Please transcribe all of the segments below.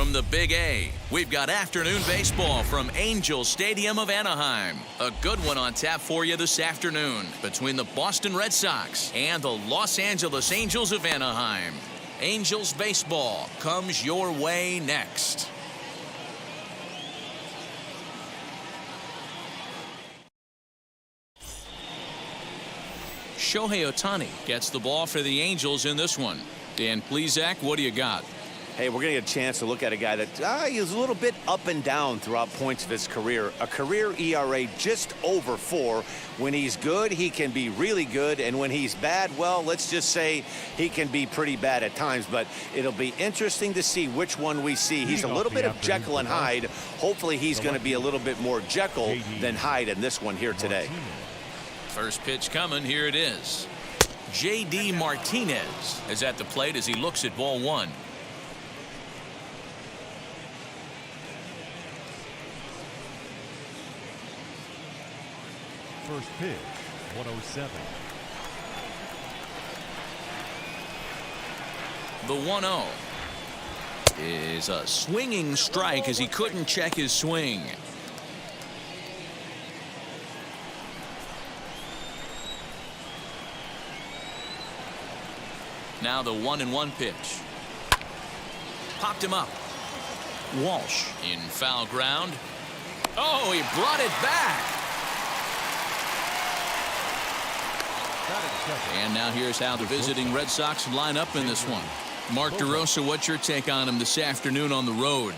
from the Big A, we've got afternoon baseball from Angel Stadium of Anaheim. A good one on tap for you this afternoon between the Boston Red Sox and the Los Angeles Angels of Anaheim. Angels baseball comes your way next. Shohei Ohtani gets the ball for the Angels in this one. Dan Plesac, what do you got? Hey, we're going to get a chance to look at a guy that is a little bit up and down throughout points of his career. A career ERA just over 4. When he's good, he can be really good. And when he's bad, well, let's just say he can be pretty bad at times. But it'll be interesting to see which one we see. He's a little bit of Jekyll and Hyde. Hopefully he's going to be a little bit more Jekyll than Hyde in this one here today. First pitch coming. Here it is. J.D. Martinez is at the plate as he looks at ball one. First pitch, 107. The 1-0 is a swinging strike as he couldn't check his swing. Now the 1-1 pitch. Popped him up. Walsh in foul ground. Oh, he brought it back. And now here's how the visiting Red Sox line up in this one. Mark DeRosa, what's your take on him this afternoon on the road?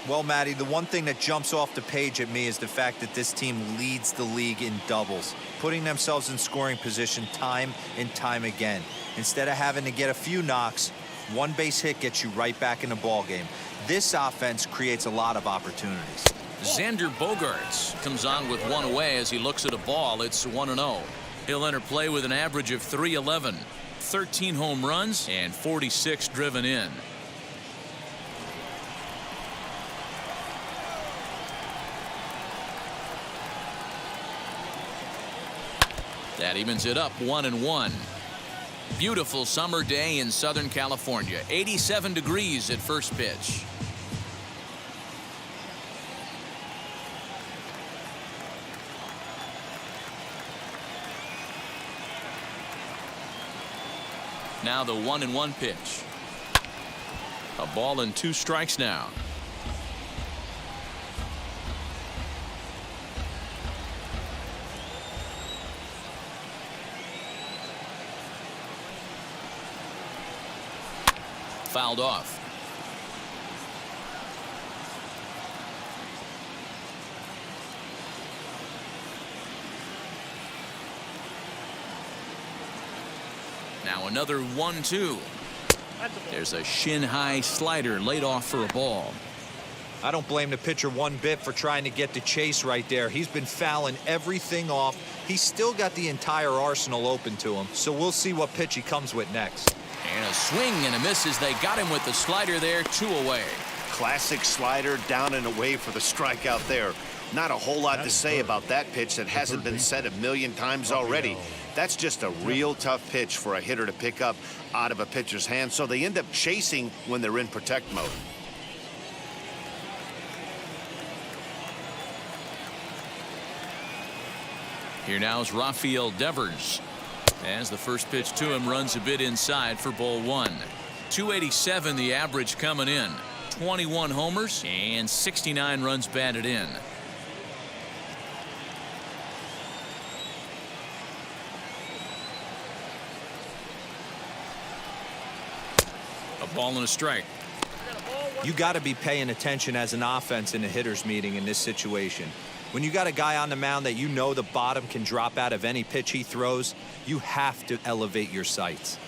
Well, Matty, the one thing that jumps off the page at me is the fact that this team leads the league in doubles, putting themselves in scoring position time and time again. Instead of having to get a few knocks, one base hit gets you right back in the ball game. This offense creates a lot of opportunities. Xander Bogaerts comes on with one away as he looks at a ball. It's 1-0. He'll enter play with an average of .311, 13 home runs, and 46 driven in. That evens it up 1-1. Beautiful summer day in Southern California. 87 degrees at first pitch. Now the 1-1 pitch. A ball and 2 strikes now. Fouled off. Now another 1-2. There's a shin-high slider laid off for a ball. I don't blame the pitcher one bit for trying to get the chase right there. He's been fouling everything off. He's still got the entire arsenal open to him, so we'll see what pitch he comes with next. And a swing and a miss as they got him with the slider there, 2 away. Classic slider down and away for the strikeout there. Not a whole lot to say about that pitch that hasn't been said a million times already. That's just a real tough pitch for a hitter to pick up out of a pitcher's hand, so they end up chasing when they're in protect mode. Here now is Rafael Devers. As the first pitch to him runs a bit inside for ball 1. 287 the average coming in. 21 homers and 69 runs batted in. A ball and a strike. You got to be paying attention as an offense in a hitter's meeting in this situation. When you got a guy on the mound that you know the bottom can drop out of any pitch he throws, you have to elevate your sights.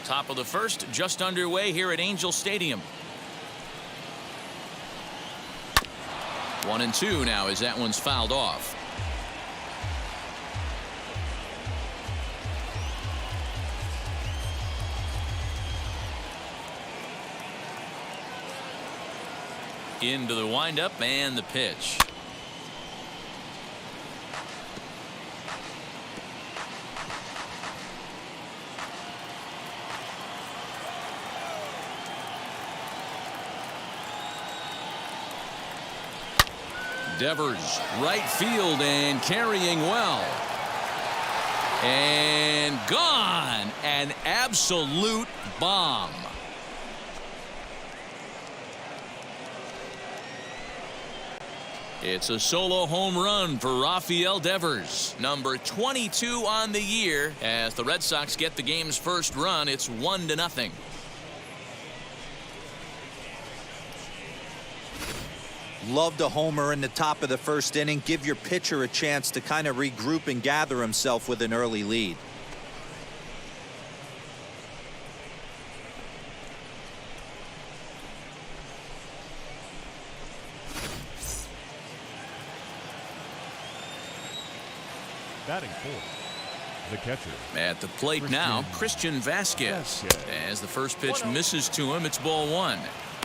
Top of the first, just underway here at Angel Stadium. 1-2 now as that one's fouled off. Into the windup and the pitch. Devers, right field and carrying well. And gone. An absolute bomb. It's a solo home run for Rafael Devers, number 22 on the year. As the Red Sox get the game's first run, it's 1-0. Loved a homer in the top of the first inning. Give your pitcher a chance to kind of regroup and gather himself with an early lead. Batting fourth, the catcher. At the plate now, Christian Vasquez. As the first pitch misses to him, it's ball one.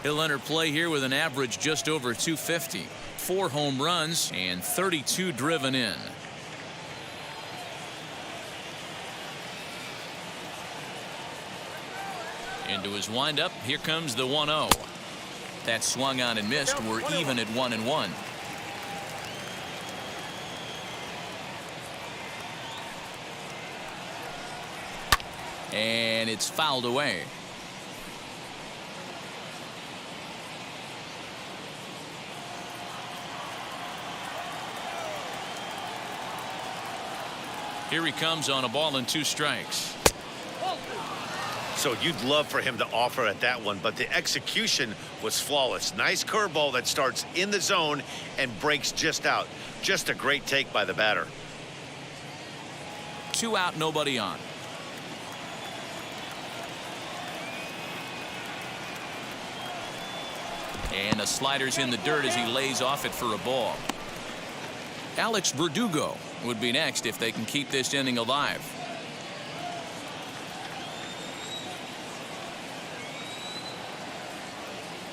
He'll enter play here with an average just over 250. 4 home runs and 32 driven in. Into his windup, here comes the 1-0. That swung on and missed. We're even at 1-1. And it's fouled away. Here he comes on a ball and 2 strikes. So you'd love for him to offer at that one, but the execution was flawless. Nice curveball that starts in the zone and breaks just out. Just a great take by the batter. 2 out, nobody on. And the slider's in the dirt as he lays off it for a ball. Alex Verdugo would be next if they can keep this inning alive.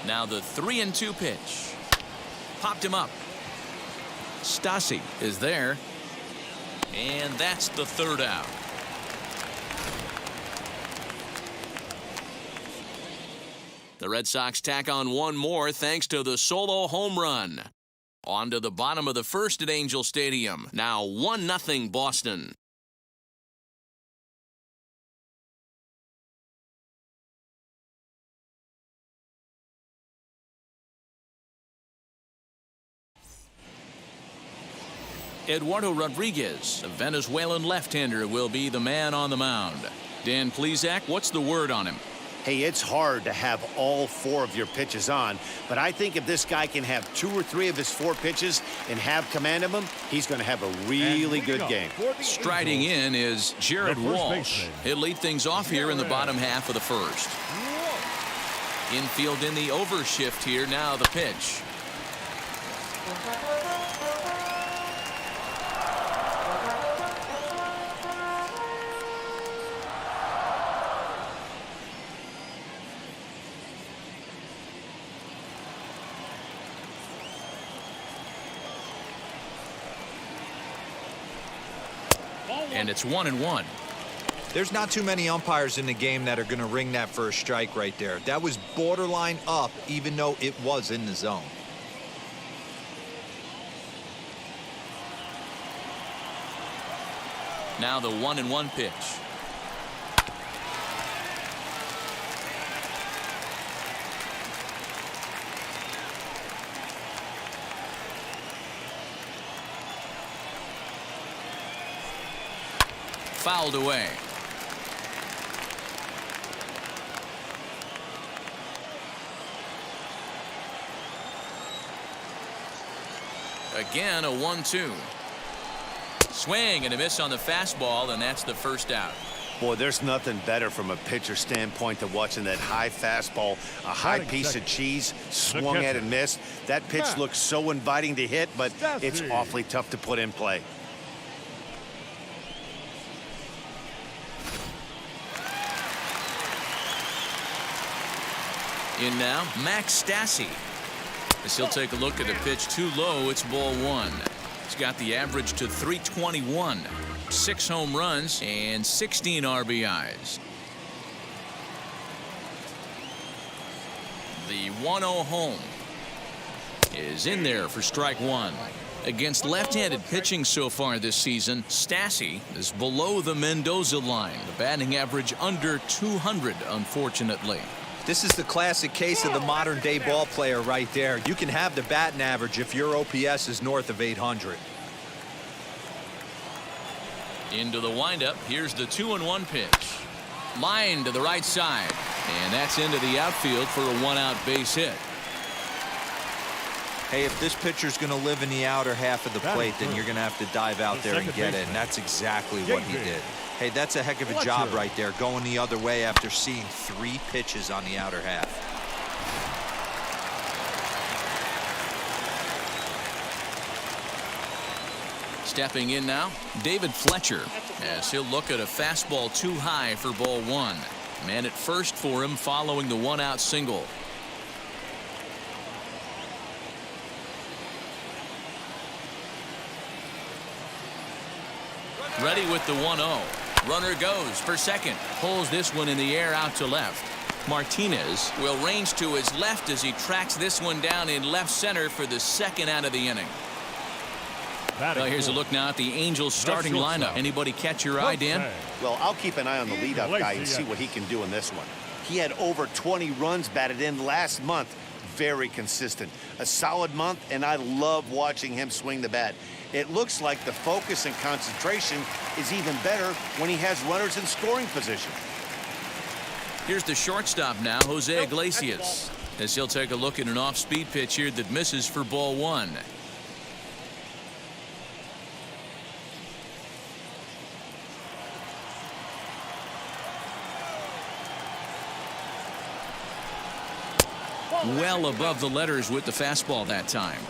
Now the 3-2 pitch. Popped him up. Stassi is there. And that's the 3rd out. The Red Sox tack on 1 more thanks to the solo home run. On to the bottom of the first at Angel Stadium. Now 1-0 Boston. Eduardo Rodriguez, a Venezuelan left-hander, will be the man on the mound. Dan Plesac, what's the word on him? Hey, it's hard to have all 4 of your pitches on, but I think if this guy can have 2 or 3 of his 4 pitches and have command of them, he's going to have a really good game. Striding in is Jared Walsh. He'll lead things off here in the bottom half of the first. Infield in the overshift here. Now the pitch. And it's 1-1. There's not too many umpires in the game that are going to ring that first strike right there. That was borderline up, even though it was in the zone. Now the 1-1 pitch. Fouled away. Again, a 1-2. Swing and a miss on the fastball, and that's the first out. Boy, there's nothing better from a pitcher standpoint than watching that high fastball, a high piece of cheese, swung at and missed. That pitch looks so inviting to hit, but it's awfully tough to put in play. In now, Max Stassi. As he'll take a look at the pitch too low, it's ball 1. He's got the average to 321. 6 home runs and 16 RBIs. The 1-0 home. is in there for strike one. Against left-handed pitching so far this season, Stassi is below the Mendoza line. The batting average under 200, unfortunately. This is the classic case of the modern-day ball player right there. You can have the batting average if your OPS is north of 800. Into the windup. Here's the 2-1 pitch. Line to the right side. And that's into the outfield for a one-out base hit. Hey, if this pitcher's going to live in the outer half of the plate, then you're going to have to dive out there and get it. And that's exactly what he did. Hey, that's a heck of a job right there, going the other way after seeing 3 pitches on the outer half. Stepping in now, David Fletcher, as he'll look at a fastball too high for ball one. Man at first for him following the one-out single. Ready with the 1-0. Runner goes for second. Pulls this one in the air out to left. Martinez will range to his left as he tracks this one down in left center for the second out of the inning. Well, here's a look now at the Angels starting lineup. Anybody catch your eye, Dan? Well, I'll keep an eye on the leadoff guy and see what he can do in this one. He had over 20 runs batted in last month. Very consistent. A solid month, and I love watching him swing the bat. It looks like the focus and concentration is even better when he has runners in scoring position. Here's the shortstop now, Jose Iglesias, as he'll take a look at an off-speed pitch here that misses for ball one. Well above the letters with the fastball that time.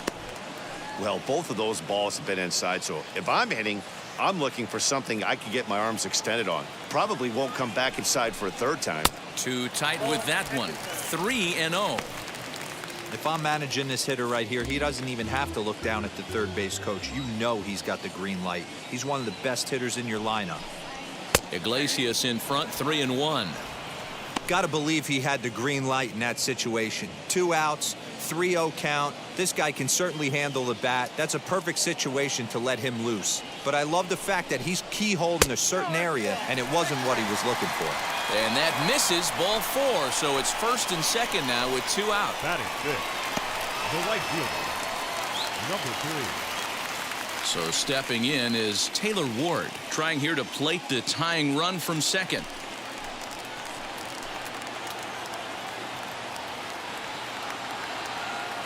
Well, both of those balls have been inside, so if I'm hitting, I'm looking for something I can get my arms extended on. Probably won't come back inside for a third time. Too tight with that one. 3-0. If I'm managing this hitter right here, he doesn't even have to look down at the third base coach. You know he's got the green light. He's one of the best hitters in your lineup. Iglesias in front, 3-1. Got to believe he had the green light in that situation. 2 outs, 3-0 count. This guy can certainly handle the bat. That's a perfect situation to let him loose. But I love the fact that he's keyholed in a certain area, and it wasn't what he was looking for. And that misses, ball 4. So it's first and second now with 2 out. Batting fifth, the right fielder, number 3. So stepping in is Taylor Ward, trying here to plate the tying run from second.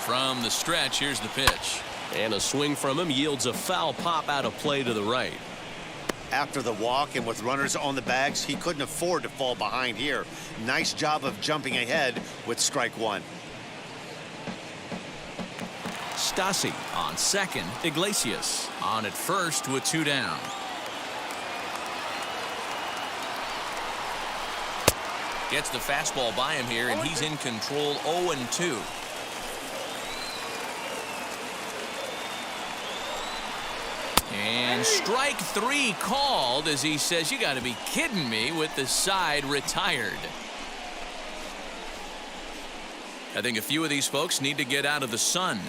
From the stretch, here's the pitch. And a swing from him yields a foul pop out of play to the right. After the walk and with runners on the bags, he couldn't afford to fall behind here. Nice job of jumping ahead with strike one. Stassi on second. Iglesias on at first with 2 down. Gets the fastball by him here, and he's in control. 0-2. And strike 3 called as he says, you got to be kidding me, with the side retired. I think a few of these folks need to get out of the sun.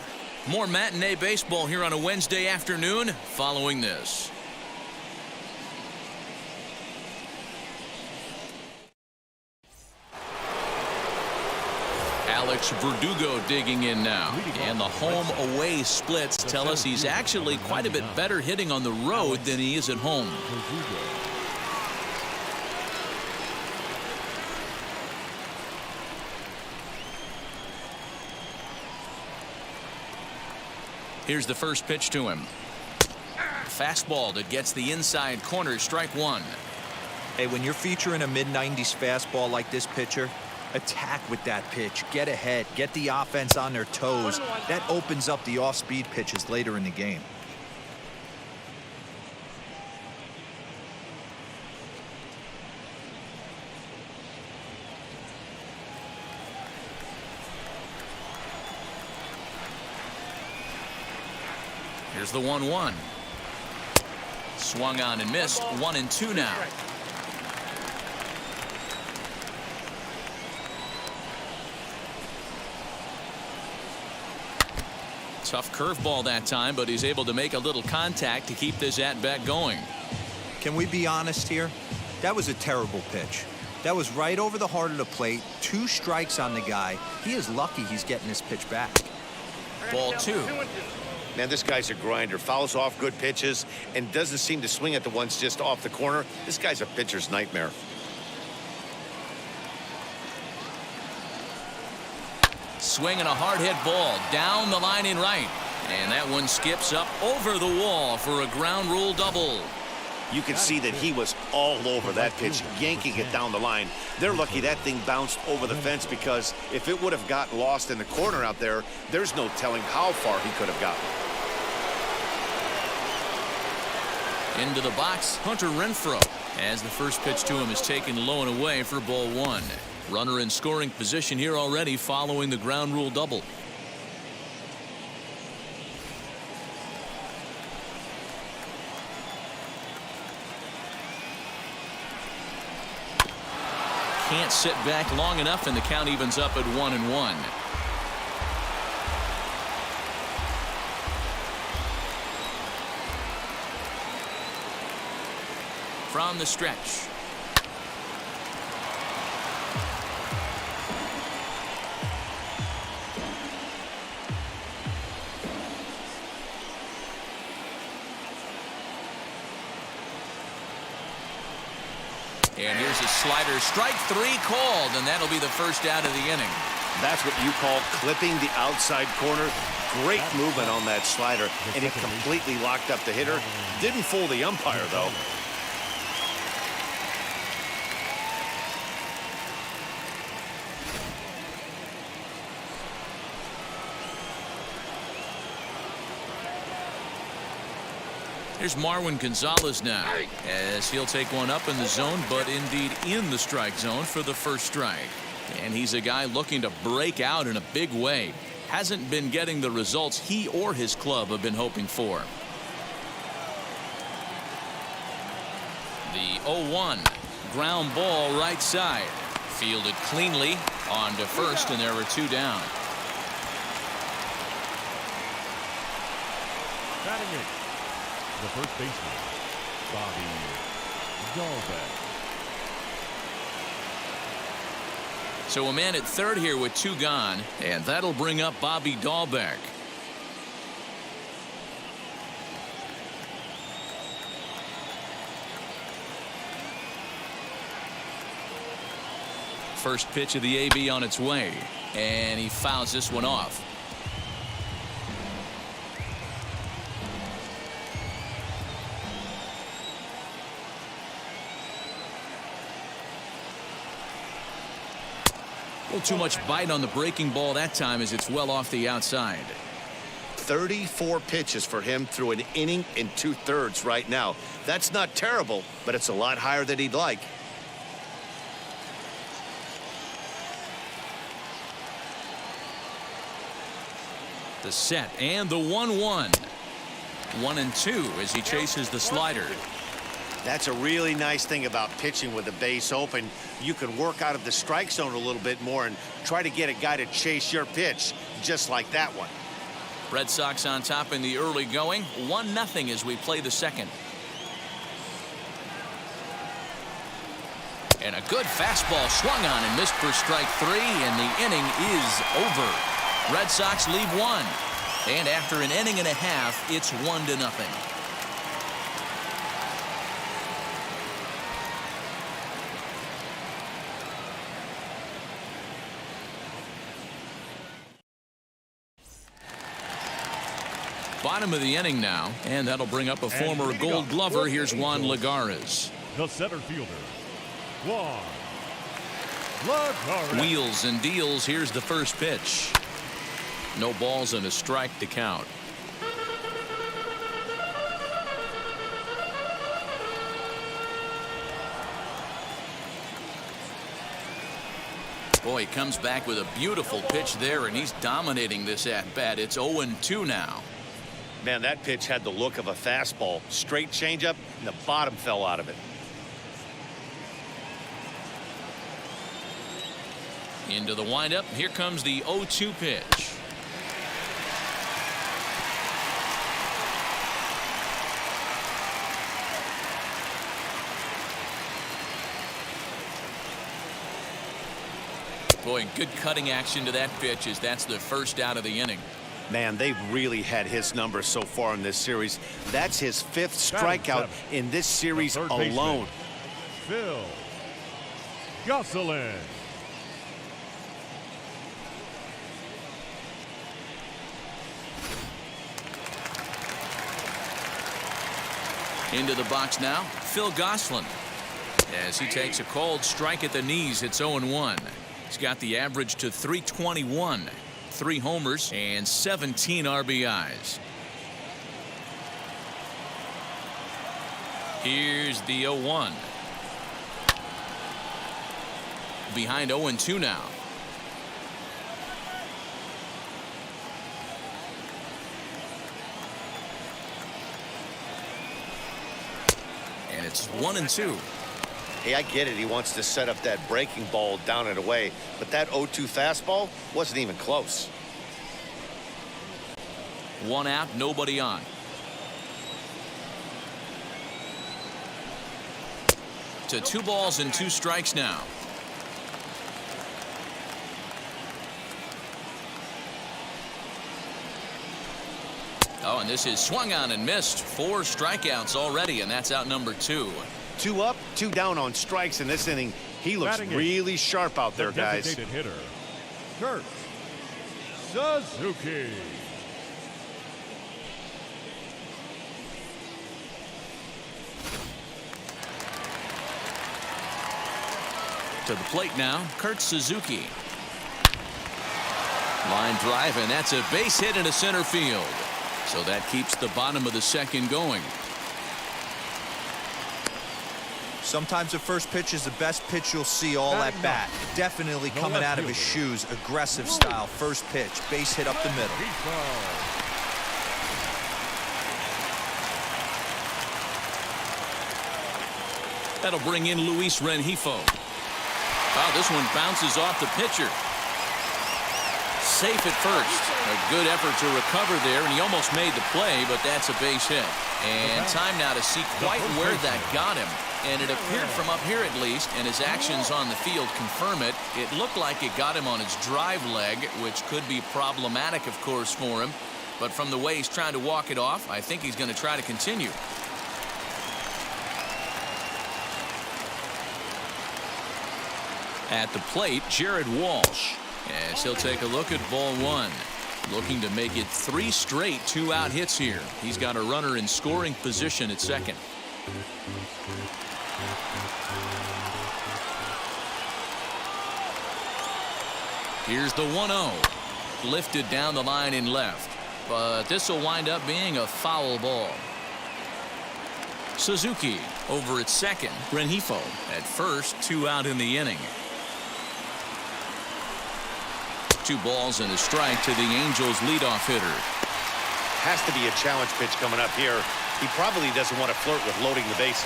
More matinee baseball here on a Wednesday afternoon following this. Alex Verdugo digging in now, and the home-away splits tell us he's actually quite a bit better hitting on the road than he is at home. Here's the first pitch to him. Fastball that gets the inside corner, strike 1. Hey, when you're featuring a mid-90s fastball like this pitcher, attack with that pitch. Get ahead. Get the offense on their toes. That opens up the off-speed pitches later in the game. Here's the 1-1. Swung on and missed. 1-2 now. Tough curveball that time, but he's able to make a little contact to keep this at-bat going. Can we be honest here? That was a terrible pitch. That was right over the heart of the plate. 2 strikes on the guy. He is lucky he's getting this pitch back. Ball 2. Man, this guy's a grinder. Fouls off good pitches and doesn't seem to swing at the ones just off the corner. This guy's a pitcher's nightmare. Swinging a hard hit ball down the line in right. And that one skips up over the wall for a ground rule double. You can see that he was all over that pitch, yanking it down the line. They're lucky that thing bounced over the fence, because if it would have gotten lost in the corner out there, there's no telling how far he could have gotten. Into the box, Hunter Renfroe, as the first pitch to him is taken low and away for ball 1. Runner in scoring position here already following the ground rule double. Can't sit back long enough, and the count evens up at 1-1. From the stretch. And here's a slider, strike 3 called, and that'll be the first out of the inning. That's what you call clipping the outside corner. Great movement on that slider, and it completely locked up the hitter. Didn't fool the umpire, though. Here's Marwin Gonzalez now, as he'll take one up in the zone, but indeed in the strike zone for the first strike. And he's a guy looking to break out in a big way. Hasn't been getting the results he or his club have been hoping for. The 0-1 ground ball right side, fielded cleanly on to first, and there are 2 down. Batting it, the first baseman, Bobby Dahlbeck. So a man at third here with 2 gone, and that'll bring up Bobby Dahlbeck. First pitch of the AB on its way, and he fouls this one off. Too much bite on the breaking ball that time, as it's well off the outside. 34 pitches for him through an inning and 2/3 right now. That's not terrible, but it's a lot higher than he'd like. The set and the 1-1. 1-2 as he chases the slider. That's a really nice thing about pitching with the base open. You can work out of the strike zone a little bit more and try to get a guy to chase your pitch, just like that one. Red Sox on top in the early going, 1-0 as we play the second. And a good fastball swung on and missed for strike 3, and the inning is over. Red Sox lead 1, and after an inning and a half, it's 1-0. Bottom of the inning now, and that'll bring up a former Gold Glover. Here's Juan Lagares. The center fielder, Juan Lagares. Wheels and deals. Here's the first pitch. No balls and a strike to count. Boy, he comes back with a beautiful pitch there, and he's dominating this at-bat. It's 0-2 now. Man, that pitch had the look of a fastball. Straight changeup, and the bottom fell out of it. Into the windup. Here comes the 0-2 pitch. Boy, good cutting action to that pitch as that's the first out of the inning. Man, they've really had his number so far in this series. That's his 5th strikeout in this series alone. Phil Gosselin. Into the box now, Phil Gosselin. As he takes a cold strike at the knees, it's 0-1. He's got the average to 321. 3 homers and 17 RBIs. Here's the 0-1. Behind 0-2 now. And it's 1-2. Hey, I get it. He wants to set up that breaking ball down and away, but that 0-2 fastball wasn't even close. 1 out, nobody on. To 2 balls and 2 strikes now. Oh, and this is swung on and missed. 4 strikeouts already, and that's out number 2. 2 up, 2 down on strikes in this inning. He looks really sharp out there, guys. Designated hitter, Kurt Suzuki. To the plate now, Kurt Suzuki. Line drive, and that's a base hit into center field. So that keeps the bottom of the 2nd going. Sometimes the first pitch is the best pitch you'll see all at bat. Definitely coming out of his shoes. Aggressive style. First pitch. Base hit up the middle. That'll bring in Luis Rengifo. Wow, this one bounces off the pitcher. Safe at first. A good effort to recover there, and he almost made the play, but that's a base hit. And time now to see quite where that got him. And it appeared from up here at least, and his actions on the field confirm it. It looked like it got him on his drive leg, which could be problematic, of course, for him. But from the way he's trying to walk it off, I think he's going to try to continue. At the plate, Jared Walsh. As he'll take a look at ball 1. Looking to make it 3 straight 2-out hits here. He's got a runner in scoring position at 2nd. Here's the 1-0. Lifted down the line in left. But this will wind up being a foul ball. Suzuki over at 2nd. Rengifo at first, 2 out in the inning. 2 balls and a strike to the Angels leadoff hitter. Has to be a challenge pitch coming up here. He probably doesn't want to flirt with loading the bases.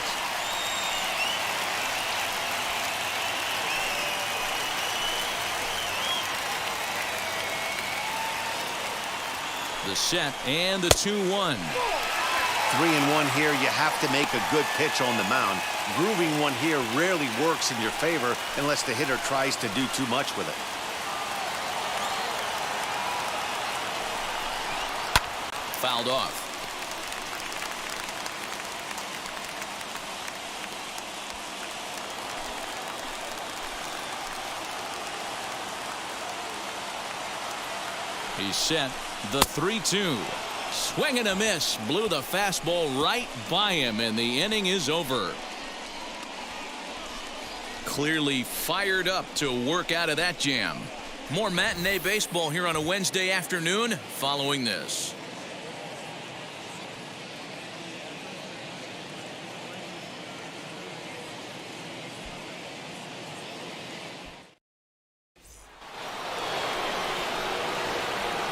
The set and the 2-1. 3-1 here. You have to make a good pitch on the mound. Grooving one here rarely works in your favor unless the hitter tries to do too much with it. Fouled off. He's set. The 3-2. Swing and a miss. Blew the fastball right by him, and the inning is over. Clearly fired up to work out of that jam. More matinee baseball here on a Wednesday afternoon following this.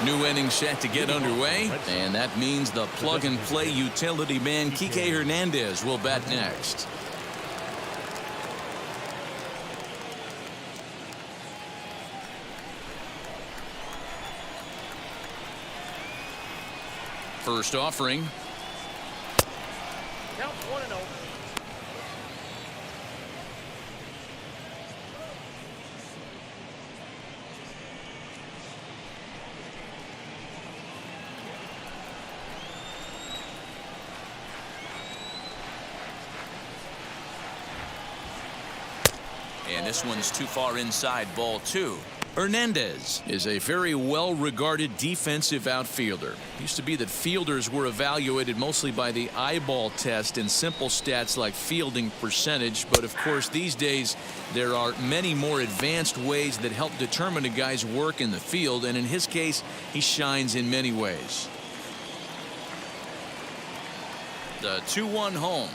New inning set to get underway, and that means the plug-and-play utility man Kike Hernandez will bat next. First offering. Count 1-0. And this one's too far inside, ball 2. Hernandez is a very well-regarded defensive outfielder. It used to be that fielders were evaluated mostly by the eyeball test and simple stats like fielding percentage. But of course, these days, there are many more advanced ways that help determine a guy's work in the field. And in his case, he shines in many ways. The 2-1 home.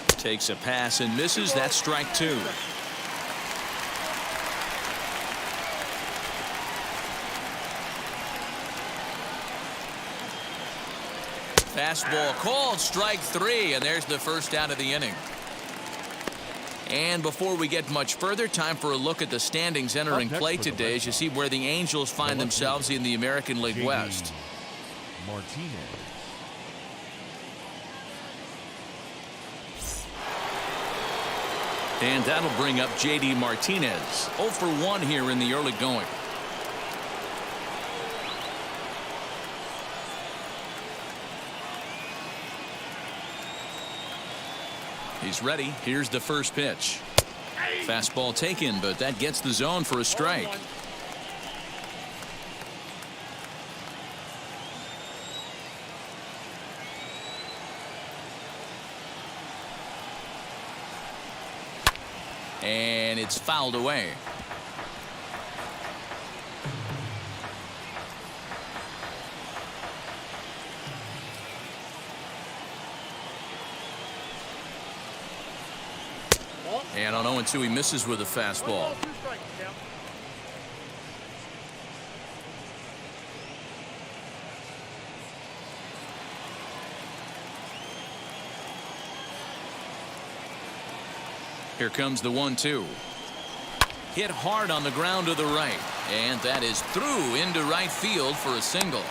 Takes a pass and misses. That's strike 2. Fastball called, strike 3, and there's the first out of the inning. And before we get much further, time for a look at the standings entering play today as you see where the Angels find themselves in the American League West. Martinez. And that'll bring up J.D. Martinez. 0 for 1 here in the early going. He's ready. Here's the first pitch. Fastball taken, but that gets the zone for a strike. And it's fouled away. And on 0-2, he misses with a fastball. Here comes the 1-2. Hit hard on the ground to the right. And that is through into right field for a single.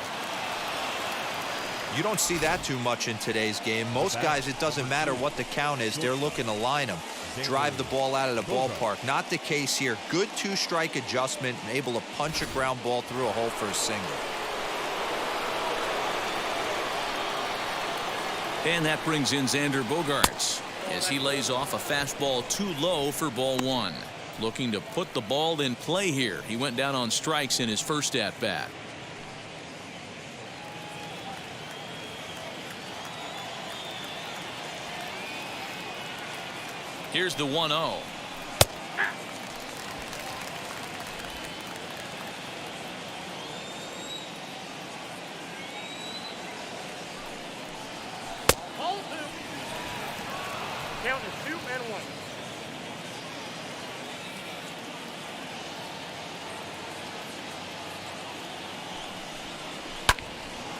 You don't see that too much in today's game. Most guys, it doesn't matter what the count is. They're looking to line them, drive the ball out of the ballpark. Not the case here. Good 2-strike adjustment and able to punch a ground ball through a hole for a single. And that brings in Xander Bogaerts as he lays off a fastball too low for ball 1. Looking to put the ball in play here. He went down on strikes in his first at bat. Here's the 1-0. Count is 2-1.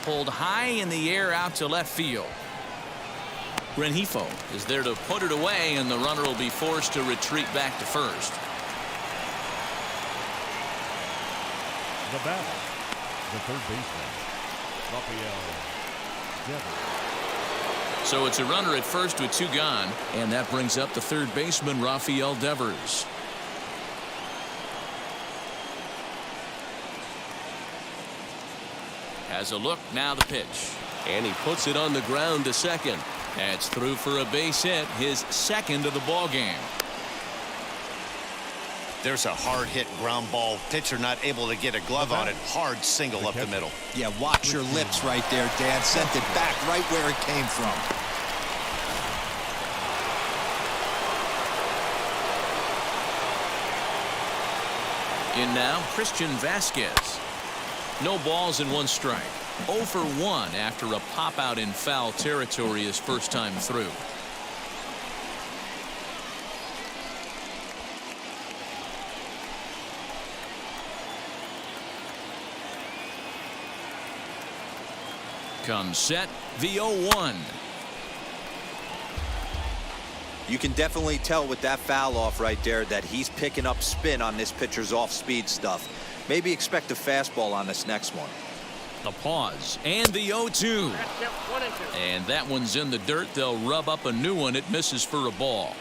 Pulled high in the air out to left field. Rengifo is there to put it away, and the runner will be forced to retreat back to first. The batter, the third baseman, Rafael Devers. So it's a runner at first with 2 gone, and that brings up the third baseman, Rafael Devers. Has a look, now the pitch. And he puts it on the ground to second. That's through for a base hit, his second of the ball game. There's a hard hit ground ball. Pitcher not able to get a glove on it. Hard single up the middle. Yeah, watch your lips right there, Dan. Sent it back right where it came from. In now, Christian Vasquez. No balls and 1 strike. 0 for 1 after a pop out in foul territory his first time through. Comes set, the 0-1. You can definitely tell with that foul off right there that he's picking up spin on this pitcher's off-speed stuff. Maybe expect a fastball on this next one. The pause and the 0-2. And that one's in the dirt. They'll rub up a new one. It misses for a ball.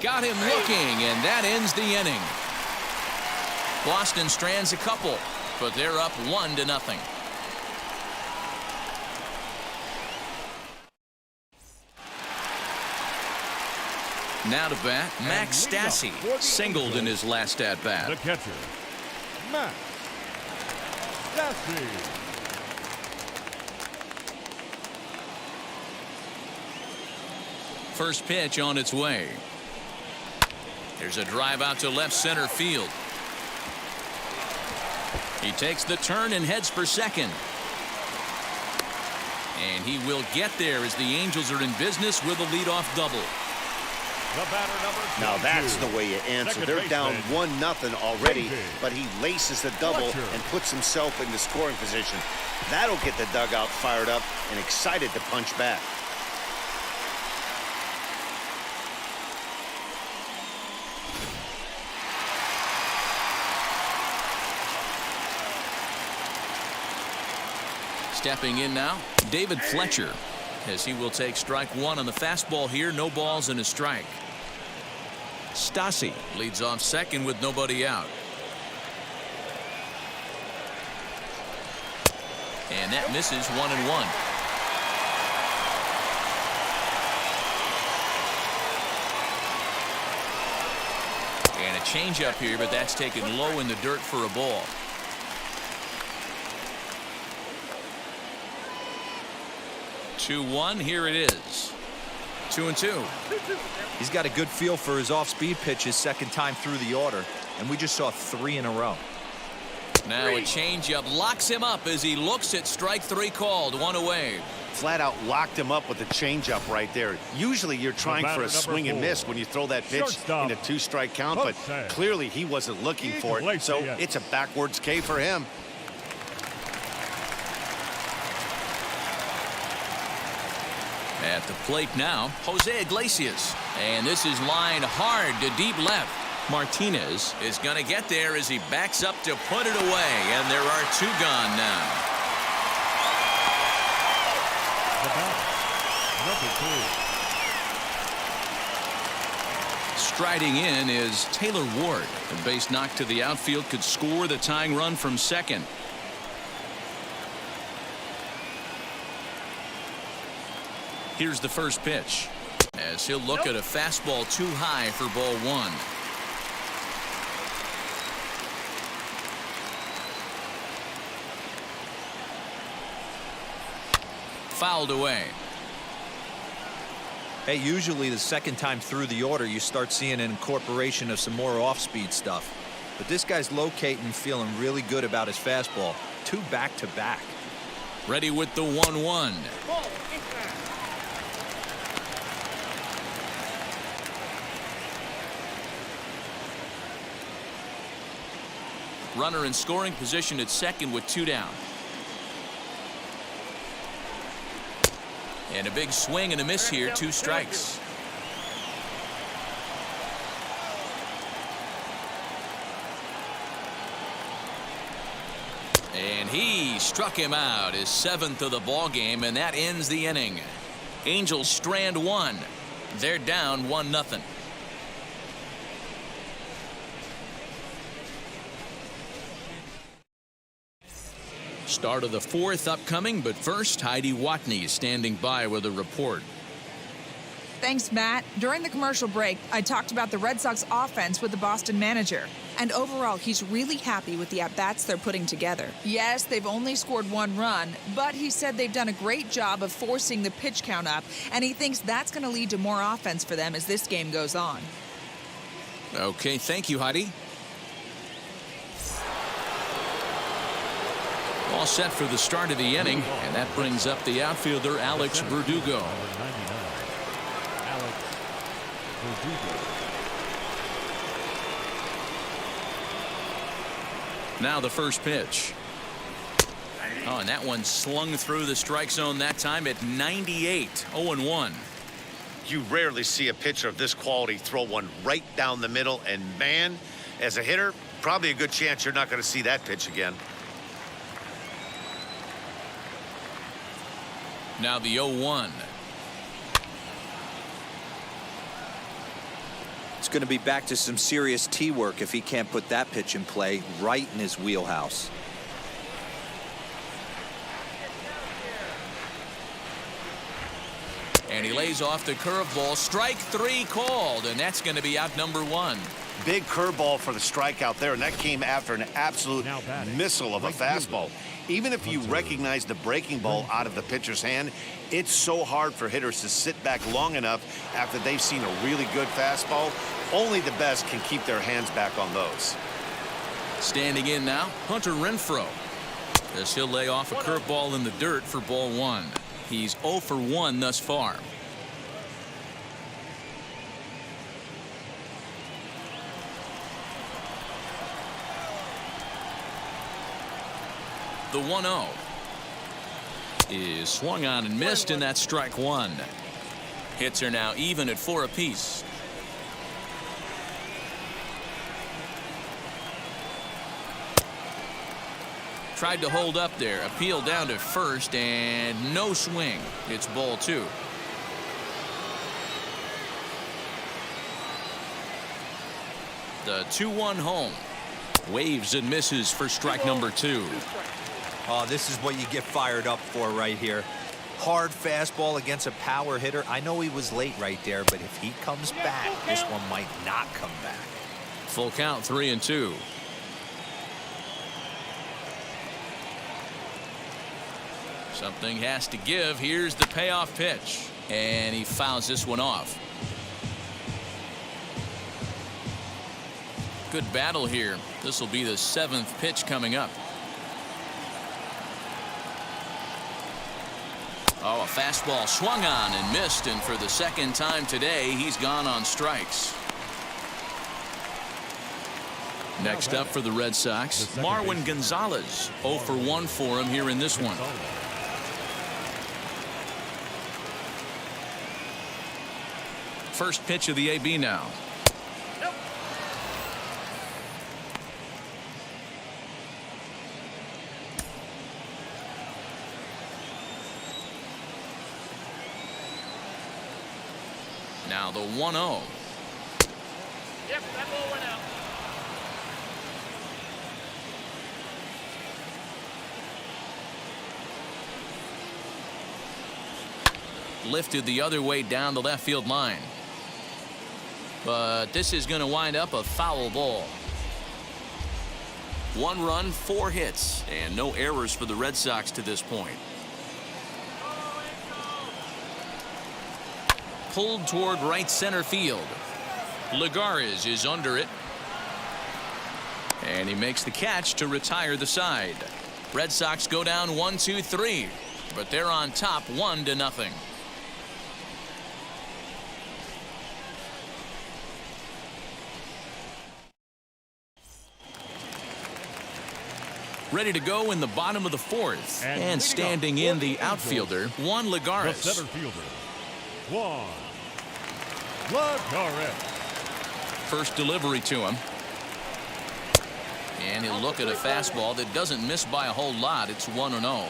Got him looking, and that ends the inning. Boston strands a couple, but they're up 1-0. Now to bat, Max leading off Stassi for the singled in Angels, his last at The bat. catcher, Max Stassi. First pitch on its way. There's a drive out to left center field. He takes the turn and heads for second. And he will get there as the Angels are in business with a leadoff double. The batter number 22. Now that's the way you answer. Second They're down baseman, 1-0 already, David but he laces the double Fletcher. and puts himself into scoring position. That'll get the dugout fired up and excited to punch back. Stepping in now, David Fletcher, as he will take strike one on the fastball here. No balls and a strike. Stassi leads off second with nobody out. And that misses 1-1. And a changeup here, but that's taken low in the dirt for a ball. Two-one. Here it is. 2-2. He's got a good feel for his off-speed pitches second time through the order, and we just saw 3 in a row. Now a changeup locks him up as he looks at strike three called. One away. Flat out locked him up with a changeup right there. Usually you're trying for a swing and miss when you throw that pitch Shortstop, in a 2-strike count, but Jose. clearly he wasn't looking for it, so Iglesias. it's a backwards K for him. At the plate now, Jose Iglesias. And this is lined hard to deep left. Martinez is going to get there as he backs up to put it away. And there are 2 gone now. The batter, number 3. Striding in is Taylor Ward. A base knock to the outfield could score the tying run from second. Here's the first pitch, as he'll look at a fastball too high for ball 1. Fouled away. Hey, usually the second time through the order you start seeing an incorporation of some more off-speed stuff. But this guy's locating and feeling really good about his fastball. 2 back-to-back. Ready with the 1-1. Runner in scoring position at second with 2 down. And a big swing and a miss here. 2 strikes. And he struck him out, his 7th of the ball game, and that ends the inning. Angels strand 1. They're down 1-0. Start of the 4th upcoming, but first, Heidi Watney is standing by with a report. Thanks, Matt. During the commercial break, I talked about the Red Sox offense with the Boston manager. And overall, he's really happy with the at-bats they're putting together. Yes, they've only scored 1 run, but he said they've done a great job of forcing the pitch count up, and he thinks that's going to lead to more offense for them as this game goes on. Okay, thank you, Heidi. All set for the start of the inning, and that brings up the outfielder, Alex Verdugo. Number 99, Alex Verdugo. Now the first pitch. Oh, and that one slung through the strike zone that time at 98. 0-1. You rarely see a pitcher of this quality throw one right down the middle, and man, as a hitter, probably a good chance you're not going to see that pitch again. Now the 0-1. It's going to be back to some serious tee work if he can't put that pitch in play right in his wheelhouse. And he lays off the curveball. Strike 3 called, and that's going to be out number 1. Big curveball for the strikeout there, and that came after an absolute missile of a fastball. Even if you recognize the breaking ball out of the pitcher's hand, it's so hard for hitters to sit back long enough after they've seen a really good fastball. Only the best can keep their hands back on those. Standing in now, Hunter Renfroe. As he'll lay off a curveball in the dirt for ball 1. He's 0 for 1 thus far. The 1-0 is swung on and missed, and that's strike 1. Hits are now even at 4 apiece. Tried to hold up there. Appeal down to first, and no swing. It's ball 2. The 2-1 home. Waves and misses for strike number 2. Oh, this is what you get fired up for right here. Hard fastball against a power hitter. I know he was late right there, but if he comes back, this one might not come back. Full count, 3-2. Something has to give. Here's the payoff pitch, and he fouls this one off. Good battle here. This will be the 7th pitch coming up. Oh, a fastball swung on and missed, and for the 2nd time today, he's gone on strikes. Next up for the Red Sox, Marwin Gonzalez. 0 for 1 for him here in this one. First pitch of the AB now. Now the 1-0. Yep, that ball went out. Lifted the other way down the left field line. But this is going to wind up a foul ball. 1 run, 4 hits, and no errors for the Red Sox to this point. Pulled toward right center field. Lagares is under it. And he makes the catch to retire the side. Red Sox go down 1-2-3, but they're on top 1-0. Ready to go in the bottom of the 4th. And standing in the outfielder, Juan Lagares. The center fielder, Juan Lagares. First delivery to him. And he'll look at a fastball that doesn't miss by a whole lot. It's 1-0.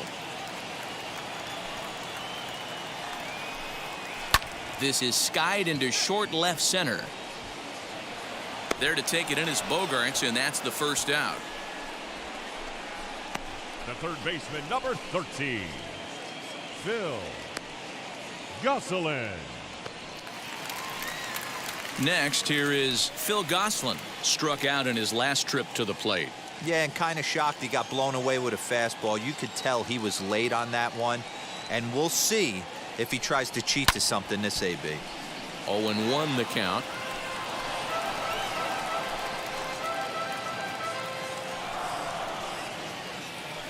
This is skied into short left center. There to take it in is Bogaerts, and that's the first out. The third baseman, number 13, Phil Gosselin. Next, here is Phil Gosselin. Struck out in his last trip to the plate. Yeah, and kind of shocked he got blown away with a fastball. You could tell he was late on that one. And we'll see if he tries to cheat to something this AB. 0-1 the count.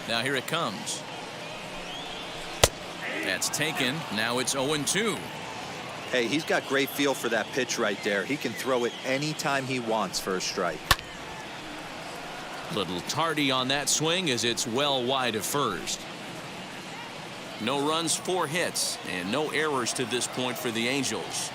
Now here it comes. That's taken. Now it's 0-2. Hey, he's got great feel for that pitch right there. He can throw it anytime he wants for a strike. Little tardy on that swing as it's well wide of first. No runs, 4 hits, and no errors to this point for the Angels.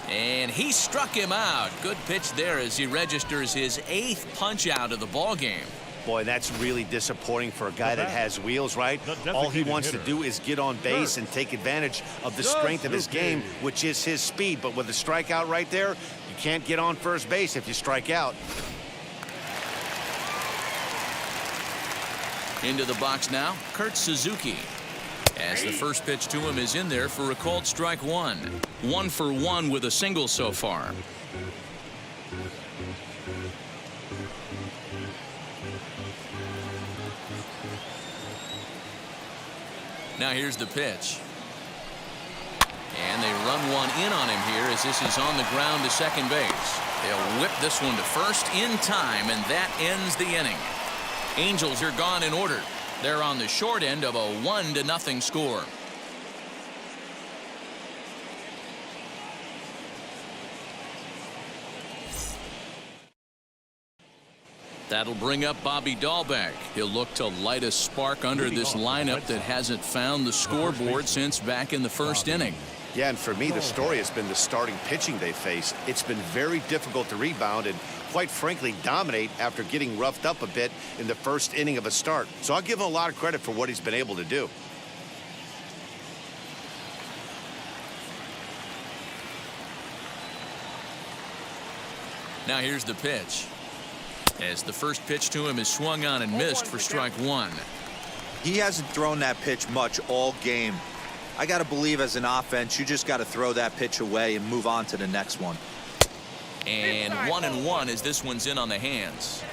And he struck him out. Good pitch there as he registers his 8th punch out of the ball game. Boy, that's really disappointing for a guy that has wheels, right? All he wants to do is get on base and take advantage of the strength of his game, which is his speed. But with the strikeout right there, you can't get on first base if you strike out. Into the box now, Kurt Suzuki. As the first pitch to him is in there for a called strike one. 1 for 1 with a single so far. Now here's the pitch. And they run one in on him here as this is on the ground to second base. They'll whip this one to first in time, and that ends the inning. Angels are gone in order. They're on the short end of a 1-0 score. That'll bring up Bobby Dahlbeck. He'll look to light a spark under this lineup that hasn't found the scoreboard since back in the first inning. Yeah, and for me, the story has been the starting pitching they face. It's been very difficult to rebound and, quite frankly, dominate after getting roughed up a bit in the first inning of a start. So I'll give him a lot of credit for what he's been able to do. Now here's the pitch. As the first pitch to him is swung on and missed for strike one. He hasn't thrown that pitch much all game. I got to believe as an offense, you just got to throw that pitch away and move on to the next one. And 1-1 as this one's in on the hands.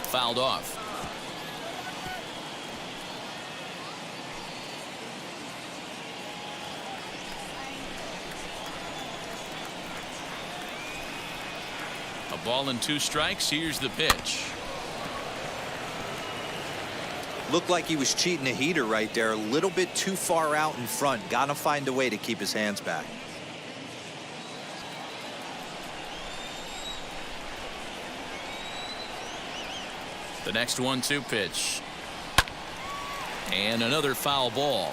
Fouled off. A ball and 2 strikes. Here's the pitch. Looked like he was cheating a heater right there, a little bit too far out in front. Got to find a way to keep his hands back. The next 1-2 pitch. And another foul ball.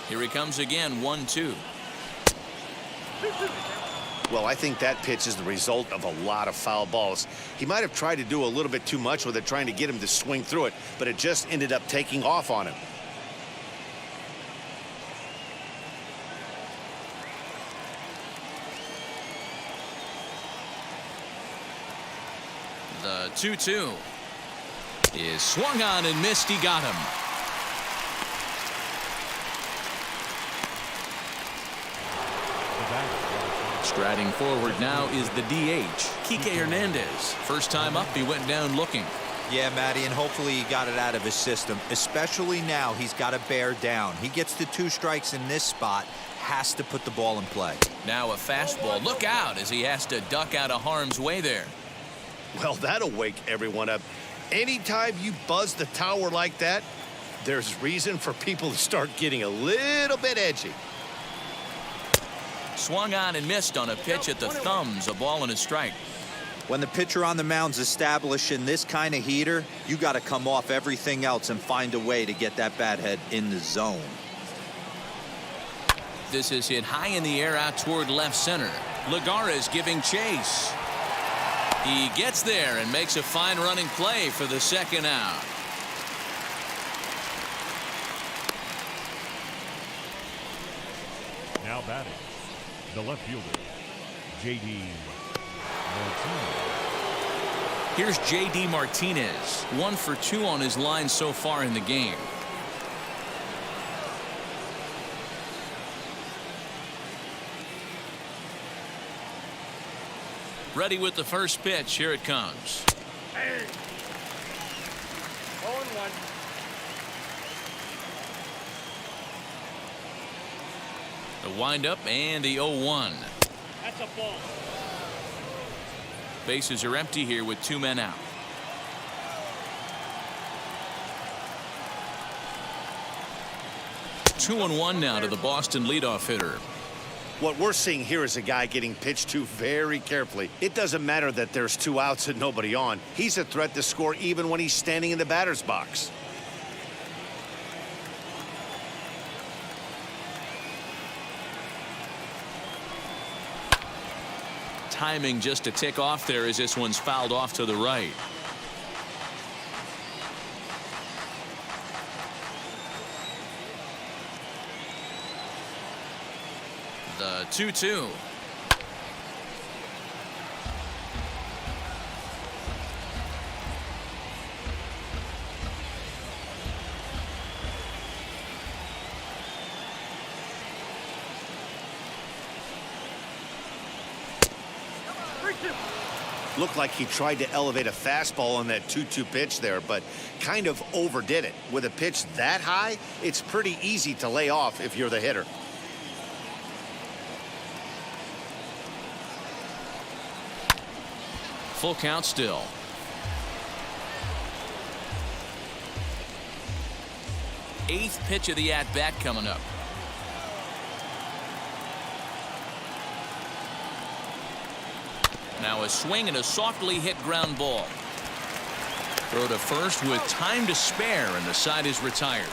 Here he comes again, 1-2. Well, I think that pitch is the result of a lot of foul balls. He might have tried to do a little bit too much with it, trying to get him to swing through it, but it just ended up taking off on him. The 2-2 is swung on and missed. He got him. Striding forward now is the DH, Kike Hernandez. First time up, he went down looking. Yeah, Matty, and hopefully he got it out of his system. Especially now, he's got to bear down. He gets the 2 strikes in this spot, has to put the ball in play. Now a fastball. Look out as he has to duck out of harm's way there. Well, that'll wake everyone up. Anytime you buzz the tower like that, there's reason for people to start getting a little bit edgy. Swung on and missed on a pitch at the thumbs. A ball and a strike. When the pitcher on the mound's establishing this kind of heater, you got to come off everything else and find a way to get that bat head in the zone. This is hit high in the air out toward left center. Lagares giving chase. He gets there and makes a fine running play for the second out. Now batting, the left fielder, J.D. Martinez. Here's J.D. Martinez, 1 for 2 on his line so far in the game. Ready with the first pitch. Here it comes. Hey. 0-1. The windup and the 0-1. That's a ball. Bases are empty here with 2 men out. Two and 1 now to the Boston leadoff hitter. What we're seeing here is a guy getting pitched to very carefully. It doesn't matter that there's 2 outs and nobody on. He's a threat to score even when he's standing in the batter's box. Timing just to tick off there as this one's fouled off to the right. The 2-2. Looked like he tried to elevate a fastball on that 2-2 pitch there, but kind of overdid it. With a pitch that high, it's pretty easy to lay off if you're the hitter. Full count still. Eighth pitch of the at-bat coming up. Now a swing and a softly hit ground ball. Throw to first with time to spare, and the side is retired.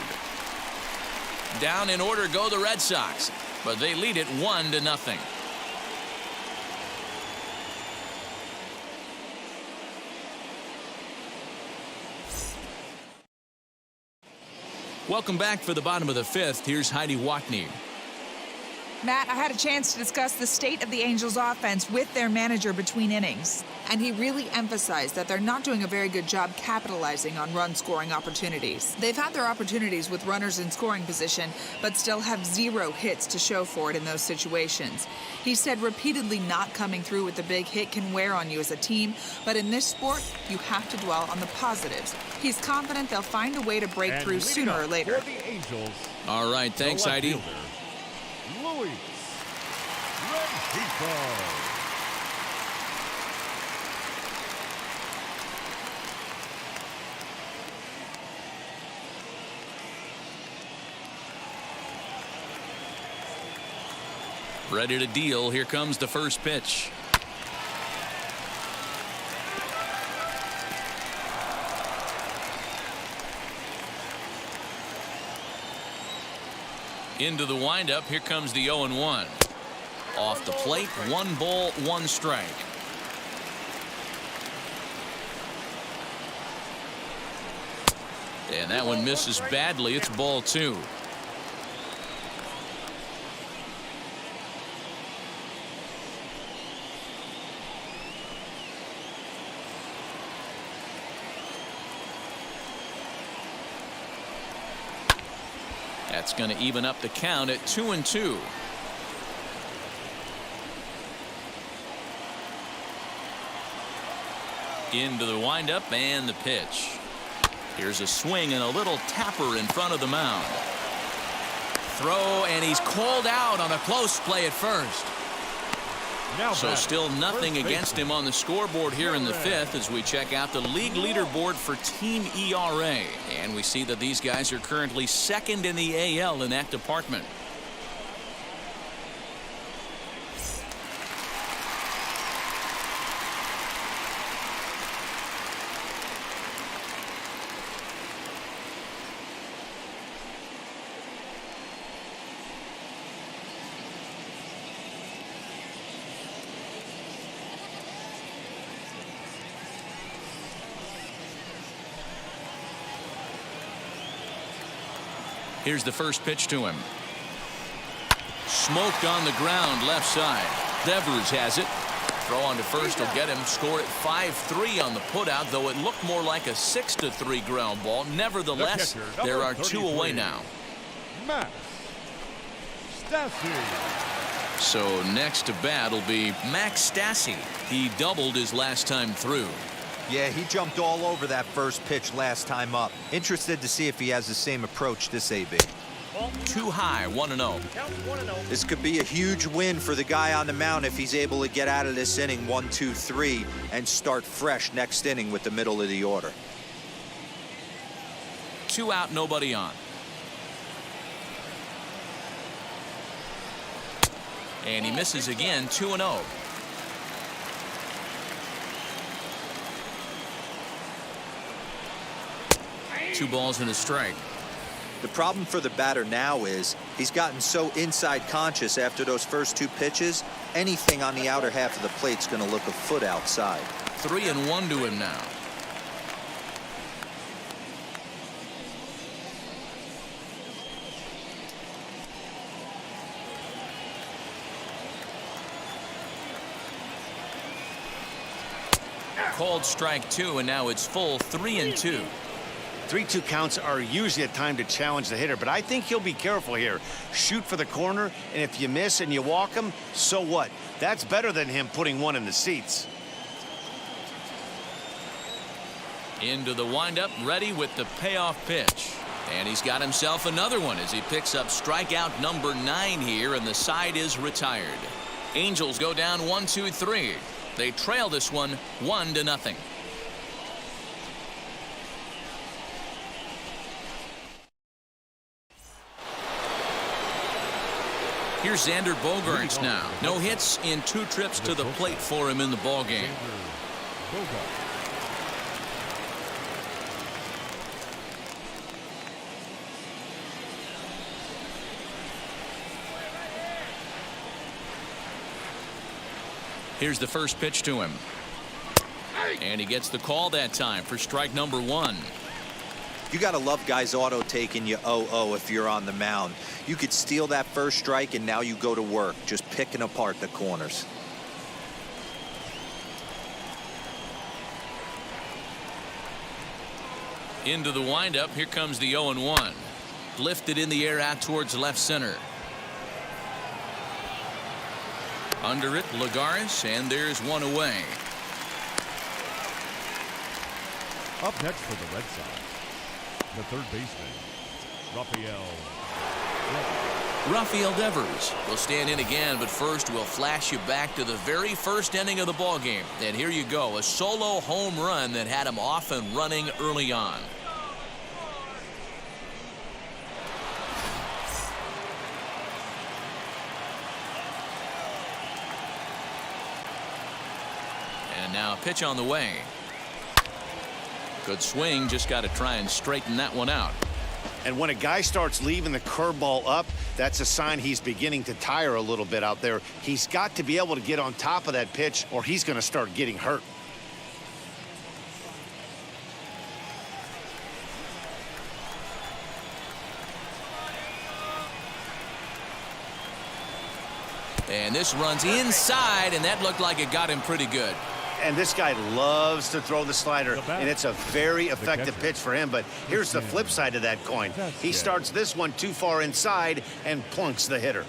Down in order go the Red Sox, but they lead it 1-0. Welcome back for the bottom of the fifth. Here's Heidi Watney. Matt, I had a chance to discuss the state of the Angels offense with their manager between innings, and he really emphasized that they're not doing a very good job capitalizing on run-scoring opportunities. They've had their opportunities with runners in scoring position, but still have 0 hits to show for it in those situations. He said repeatedly not coming through with the big hit can wear on you as a team, but in this sport, you have to dwell on the positives. He's confident they'll find a way to break through sooner or later. For the Angels, All right, thanks, the left Heidi. fielder, Luis Rengifo. Ready to deal. Here comes the first pitch. Into the windup. Here comes the 0-1. Off the plate, 1 ball, 1 strike. And that one misses badly. It's ball 2. That's going to even up the count at 2-2. Into the windup and the pitch. Here's a swing and a little tapper in front of the mound. Throw, and he's called out on a close play at first. Now So batting, still nothing first against him on the scoreboard here in the fifth as we check out the league leaderboard for team ERA. And we see that these guys are currently second in the AL in that department. Here's the first pitch to him. Smoked on the ground left side. Devers has it. Throw on to first will get him. Score at 5-3 on the putout, though it looked more like a 6-3 ground ball. Nevertheless, The catcher, there number are 2 away 33. now. Max Stassi. So next to bat will be Max Stassi. He doubled his last time through. Yeah, he jumped all over that first pitch last time up. Interested to see if he has the same approach this AB. Too high, 1-0. Count 1-0. This could be a huge win for the guy on the mound if he's able to get out of this inning 1, 2, 3 and start fresh next inning with the middle of the order. 2 out, nobody on. And he misses again, 2-0. Two balls and a strike. The problem for the batter now is he's gotten so inside conscious after those first 2 pitches. Anything on the outer half of the plate's going to look a foot outside. 3-1 to him now. Called strike 2, and now it's full 3-2. 3-2 counts are usually a time to challenge the hitter, but I think he'll be careful here. Shoot for the corner, and if you miss and you walk him, so what? That's better than him putting one in the seats. Into the windup, ready with the payoff pitch. And he's got himself another one as he picks up strikeout number 9 here, and the side is retired. Angels go down 1-2-3. They trail this one 1-0. Here's Xander Bogaerts now. No hits in 2 trips to the plate for him in the ballgame. Here's the first pitch to him. And he gets the call that time for strike number 1. You got to love guys auto taking you 0-0 if you're on the mound. You could steal that first strike, and now you go to work, just picking apart the corners. Into the windup. Here comes the 0-1. Lifted in the air out towards left center. Under it, Lagares, and there's one away. Up next for the Red Sox, the third baseman, Rafael Devers will stand in again, but first we'll flash you back to the very first inning of the ballgame. And here you go, a solo home run that had him off and running early on. And now a pitch on the way. Good swing, just got to try and straighten that one out. And when a guy starts leaving the curveball up, that's a sign he's beginning to tire a little bit out there. He's got to be able to get on top of that pitch, or he's going to start getting hurt. And this runs inside, and that looked like it got him pretty good. And this guy loves to throw the slider, and it's a very effective pitch for him. But here's the flip side of that coin. He starts this one too far inside and plunks the hitter.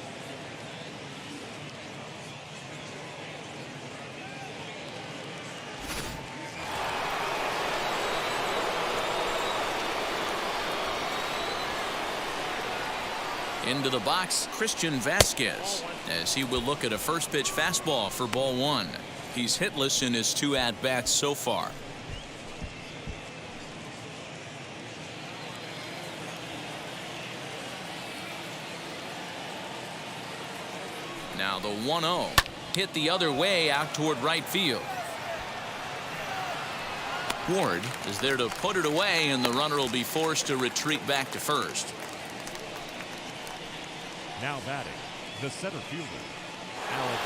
Into the box, Christian Vasquez, as he will look at a first pitch fastball for ball 1. He's hitless in his 2 at-bats so far. Now the 1-0 hit the other way out toward right field. Ward is there to put it away, and the runner will be forced to retreat back to first. now batting, the center fielder, Alex.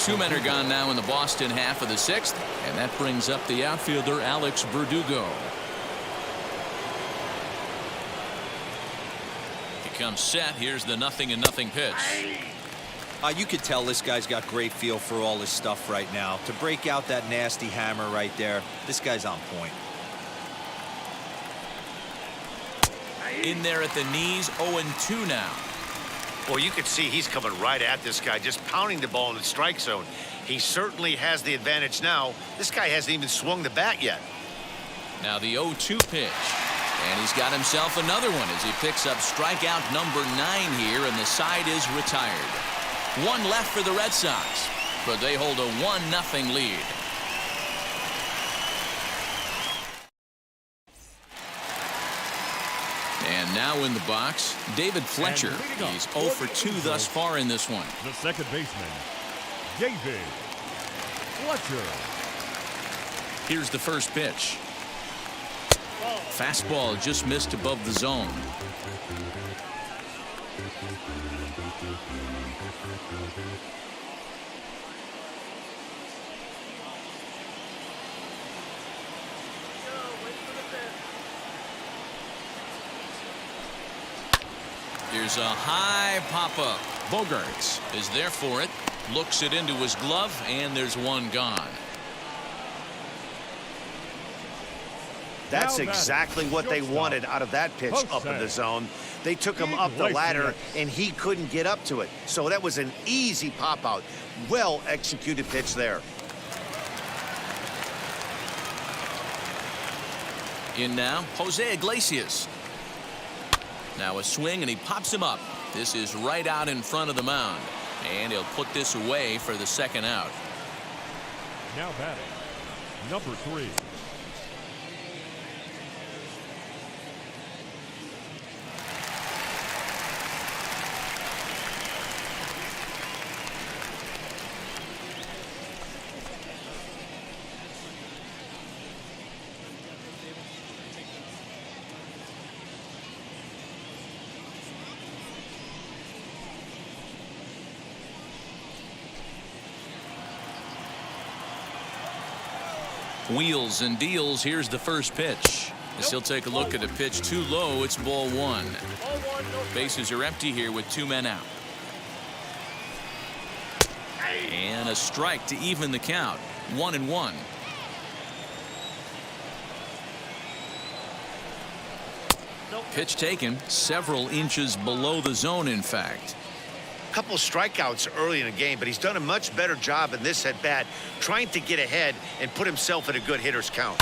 2 men are gone now in the Boston half of the 6th, and that brings up the outfielder Alex Verdugo. He comes set. Here's the 0-0 pitch. You could tell this guy's got great feel for all his stuff right now. To break out that nasty hammer right there, this guy's on point. In there at the knees, 0-2 now. Well, you can see he's coming right at this guy, just pounding the ball in the strike zone. He certainly has the advantage now. This guy hasn't even swung the bat yet. Now the 0-2 pitch. And he's got himself another one as he picks up strikeout number 9 here, and the side is retired. 1 left for the Red Sox, but they hold a 1-0 lead. And now in the box, David Fletcher. He's 0 for 2 thus far in this one. The second baseman, David Fletcher. Here's the first pitch. Fastball just missed above the zone. Here's a high pop-up. Bogaerts is there for it. Looks it into his glove, and there's one gone. That's Now batting, exactly what they shortstop, wanted out of that pitch up in the Jose. zone. They took him up the ladder, Iglesias. and he couldn't get up to it. So that was an easy pop-out. Well-executed pitch there. In now, Jose Iglesias. Now a swing, and he pops him up. This is right out in front of the mound. And he'll put this away for the second out. Now batting, number 3. Wheels and deals. Here's the first pitch. As he'll take a look at a pitch too low. It's ball 1. Bases are empty here with 2 men out. And a strike to even the count. 1-1. Pitch taken several inches below the zone, in fact. Couple strikeouts early in the game, but he's done a much better job in this at-bat trying to get ahead and put himself in a good hitter's count.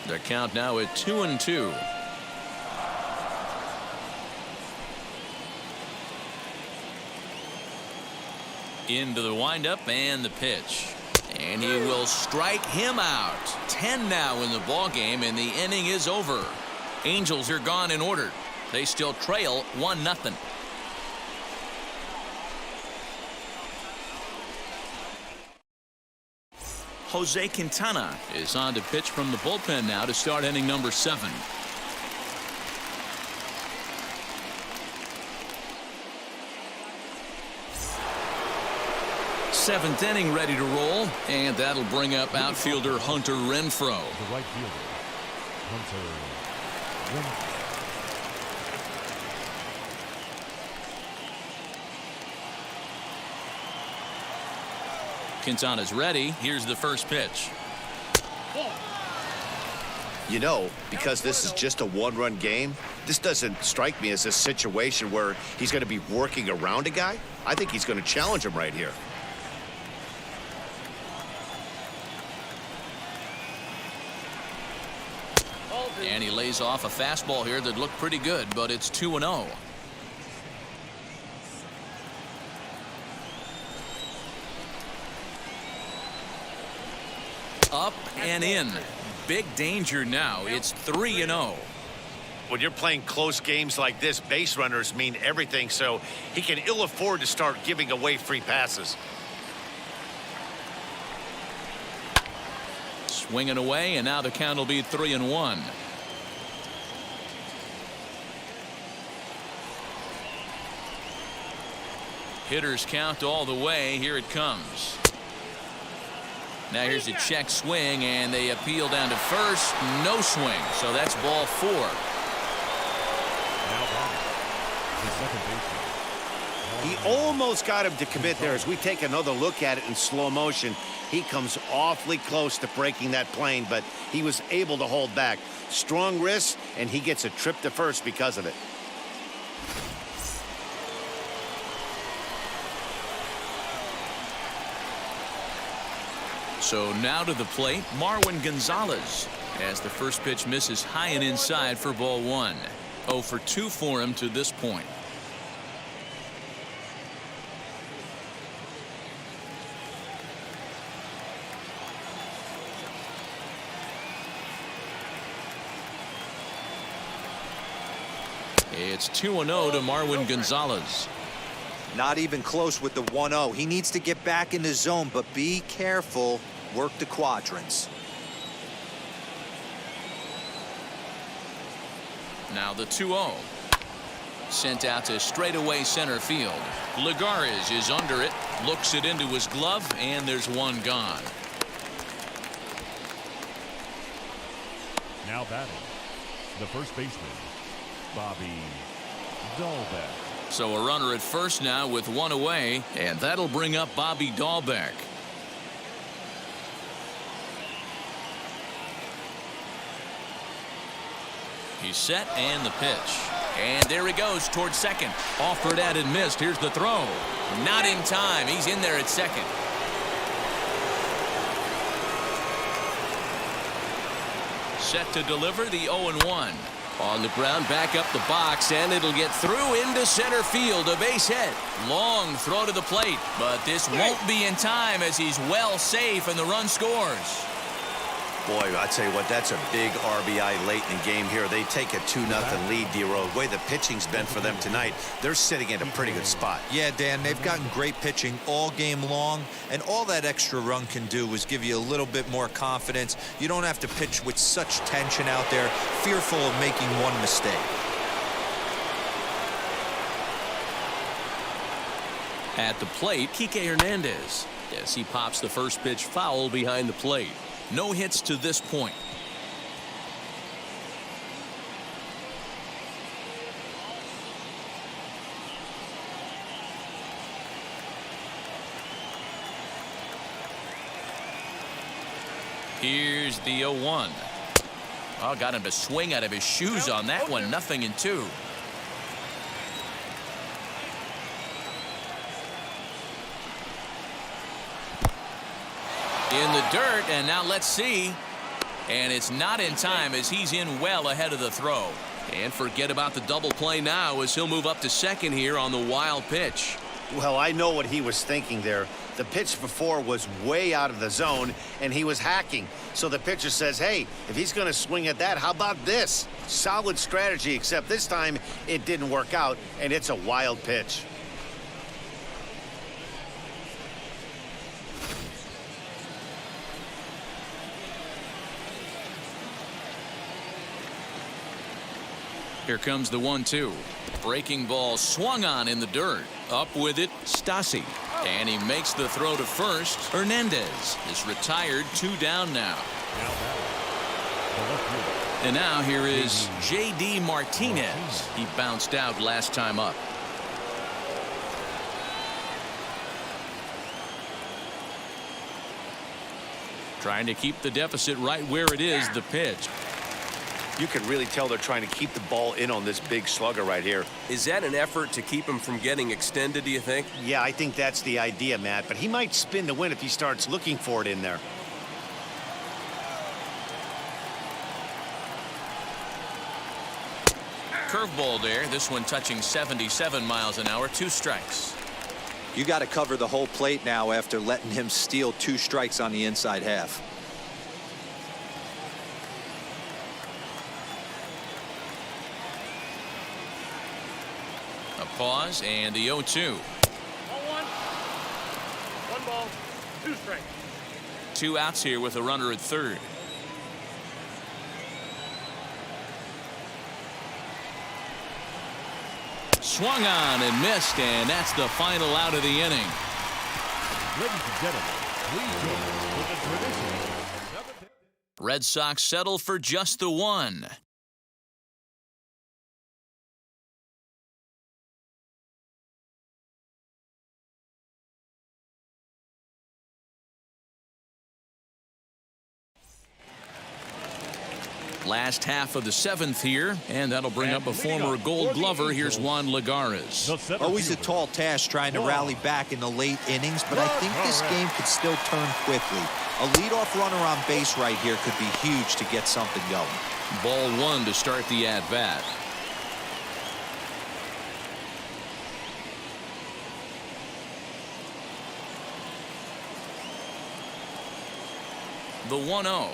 The count now at 2-2. Into the windup and the pitch. And he will strike him out. 10 now in the ball game, and the inning is over. Angels are gone in order. They still trail 1-0. Jose Quintana is on to pitch from the bullpen now to start inning number 7. Seventh inning ready to roll, and that'll bring up outfielder Hunter Renfroe. The right fielder, Hunter Renfroe. Quintana's ready. Here's the first pitch. You know, because this is just a one-run game, this doesn't strike me as a situation where he's going to be working around a guy. I think he's going to challenge him right here. And he lays off a fastball here that looked pretty good, but it's 2-0. Up and in. Big danger now. It's 3-0. When you're playing close games like this, base runners mean everything, so he can ill afford to start giving away free passes. Swinging away, and now the count will be 3-1. Hitters count all the way. Here it comes. Now here's a check swing, and they appeal down to first. No swing, so that's ball 4. Now batting, the second baseman. He almost got him to commit there. As we take another look at it in slow motion, he comes awfully close to breaking that plane, but he was able to hold back. Strong wrist, and he gets a trip to first because of it. So now to the plate, Marwin Gonzalez, as the first pitch misses high and inside for ball 1. 0 for 2 for him to this point. It's 2-0 to Marwin Gonzalez. Not even close with the 1-0. He needs to get back in the zone, but be careful. Work the quadrants. Now the 2-0. Sent out to straightaway center field. Lagares is under it, looks it into his glove, and there's one gone. Now batting, the first baseman, Bobby Dahlbeck. So a runner at first now with one away, and that'll bring up Bobby Dahlbeck. He's set and the pitch. And there he goes towards second. Offered at and missed. Here's the throw. Not in time. He's in there at second. Set to deliver the 0-1. On the ground, back up the box, and it'll get through into center field. A base hit. Long throw to the plate, but this won't be in time as he's well safe and the run scores. Boy, I tell you what, that's a big RBI late in the game here. They take a 2-0 lead, D-Row. The way the pitching's been for them tonight, they're sitting in a pretty good spot. Yeah, Dan, they've gotten great pitching all game long, and all that extra run can do is give you a little bit more confidence. You don't have to pitch with such tension out there, fearful of making one mistake. At the plate, Kike Hernandez. Yes, he pops the first pitch foul behind the plate. No hits to this point. Here's the 0-1. Oh, got him to swing out of his shoes on that one. 0-2. In the dirt, and now let's see. And it's not in time as he's in well ahead of the throw. And forget about the double play now as he'll move up to second here on the wild pitch. Well, I know what he was thinking there. The pitch before was way out of the zone, and he was hacking. So the pitcher says, hey, if he's going to swing at that, how about this? Solid strategy, except this time it didn't work out, and it's a wild pitch. Here comes the 1-2. Breaking ball swung on in the dirt. Up with it, Stassi. And he makes the throw to first. Hernandez is retired. 2 down now. And now here is J.D. Martinez. He bounced out last time up. Trying to keep the deficit right where it is. The pitch. You can really tell they're trying to keep the ball in on this big slugger right here. Is that an effort to keep him from getting extended, do you think? Yeah, I think that's the idea, Matt. But he might spin to win if he starts looking for it in there. Curveball there. This one touching 77 miles an hour. 2 strikes. You got to cover the whole plate now after letting him steal 2 strikes on the inside half. A pause and the 0-2. 1-1. 1 ball, 2 strikes. 2 outs here with a runner at third. Swung on and missed, and that's the final out of the inning. Ladies and gentlemen, please join us with the traditional Red Sox settle for just the 1. Last half of the 7th here, and that'll bring up a former Gold Glover. Here's Juan Lagares. Always a tall task trying to rally back in the late innings, but I think this game could still turn quickly. A leadoff runner on base right here could be huge to get something going. Ball 1 to start the at-bat. The 1-0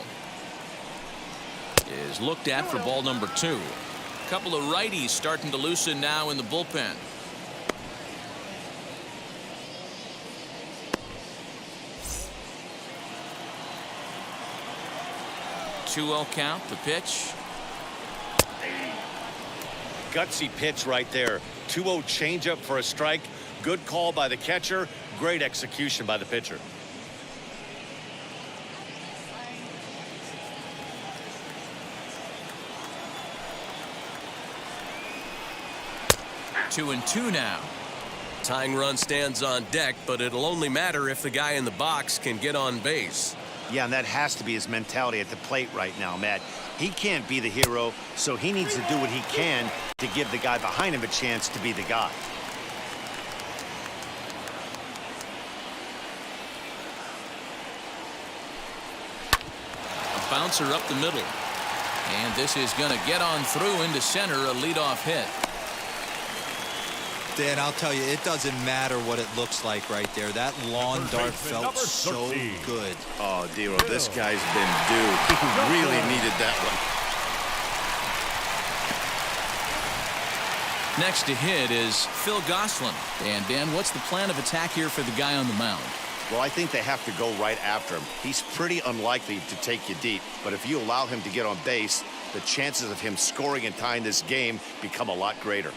is looked at for ball number 2. Couple of righties starting to loosen now in the bullpen. Two-0 count. The pitch. Gutsy pitch right there. 2-0 changeup for a strike. Good call by the catcher. Great execution by the pitcher. 2-2 now. Tying run stands on deck, but it'll only matter if the guy in the box can get on base. Yeah, and that has to be his mentality at the plate right now, Matt. He can't be the hero, so he needs to do what he can to give the guy behind him a chance to be the guy. A bouncer up the middle. And this is going to get on through into center, a leadoff hit. Dan, I'll tell you, it doesn't matter what it looks like right there. That lawn dart felt so good. Oh, Dero, this guy's been due. He really needed that one. Next to hit is Phil Gosselin. And Dan, what's the plan of attack here for the guy on the mound? Well, I think they have to go right after him. He's pretty unlikely to take you deep, but if you allow him to get on base, the chances of him scoring and tying this game become a lot greater.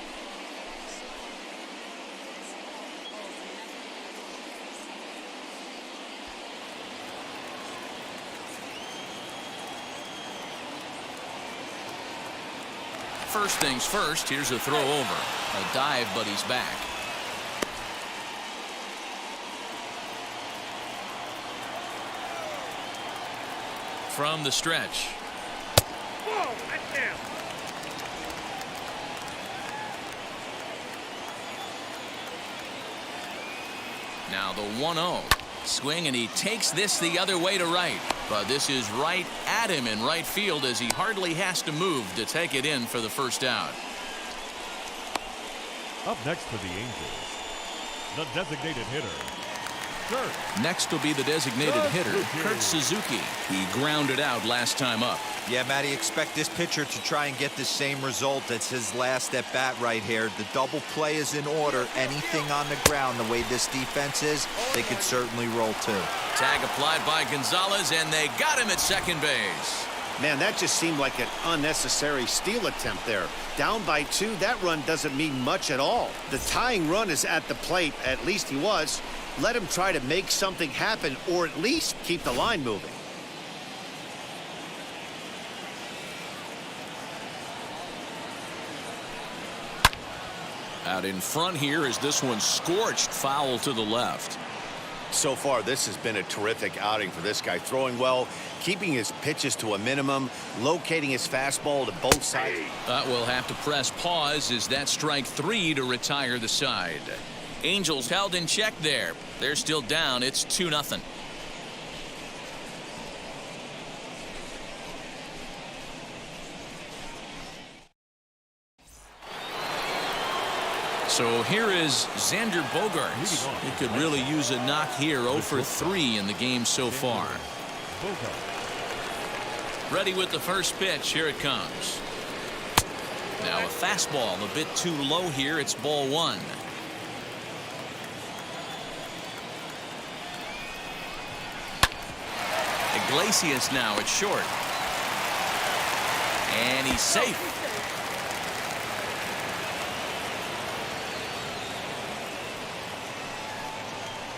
First things first, here's a throw over. A dive, but he's back. From the stretch. Whoa, that's down. Now the 1-0. Swing, and he takes this the other way to right. But this is right at him in right field as he hardly has to move to take it in for the first out. Up next for the Angels, the designated hitter, Kurt. Next will be the designated hitter, Kurt Suzuki. He grounded out last time up. Yeah, Matty, expect this pitcher to try and get the same result. It's his last at bat right here. The double play is in order. Anything on the ground, the way this defense is, they could certainly roll too. Tag applied by Gonzalez, and they got him at second base. Man, that just seemed like an unnecessary steal attempt there. Down by 2, that run doesn't mean much at all. The tying run is at the plate, at least he was. Let him try to make something happen, or at least keep the line moving. Out in front here is this one scorched foul to the left. So far, this has been a terrific outing for this guy. Throwing well, keeping his pitches to a minimum, locating his fastball to both sides. But we'll have to press pause as that strike 3 to retire the side. Angels held in check there. They're still down. It's 2-0. So here is Xander Bogaerts. He could really use a knock here. 0 for 3 in the game so far. Ready with the first pitch. Here it comes. Now a fastball a bit too low here. It's ball 1. Iglesias now at short. And he's safe.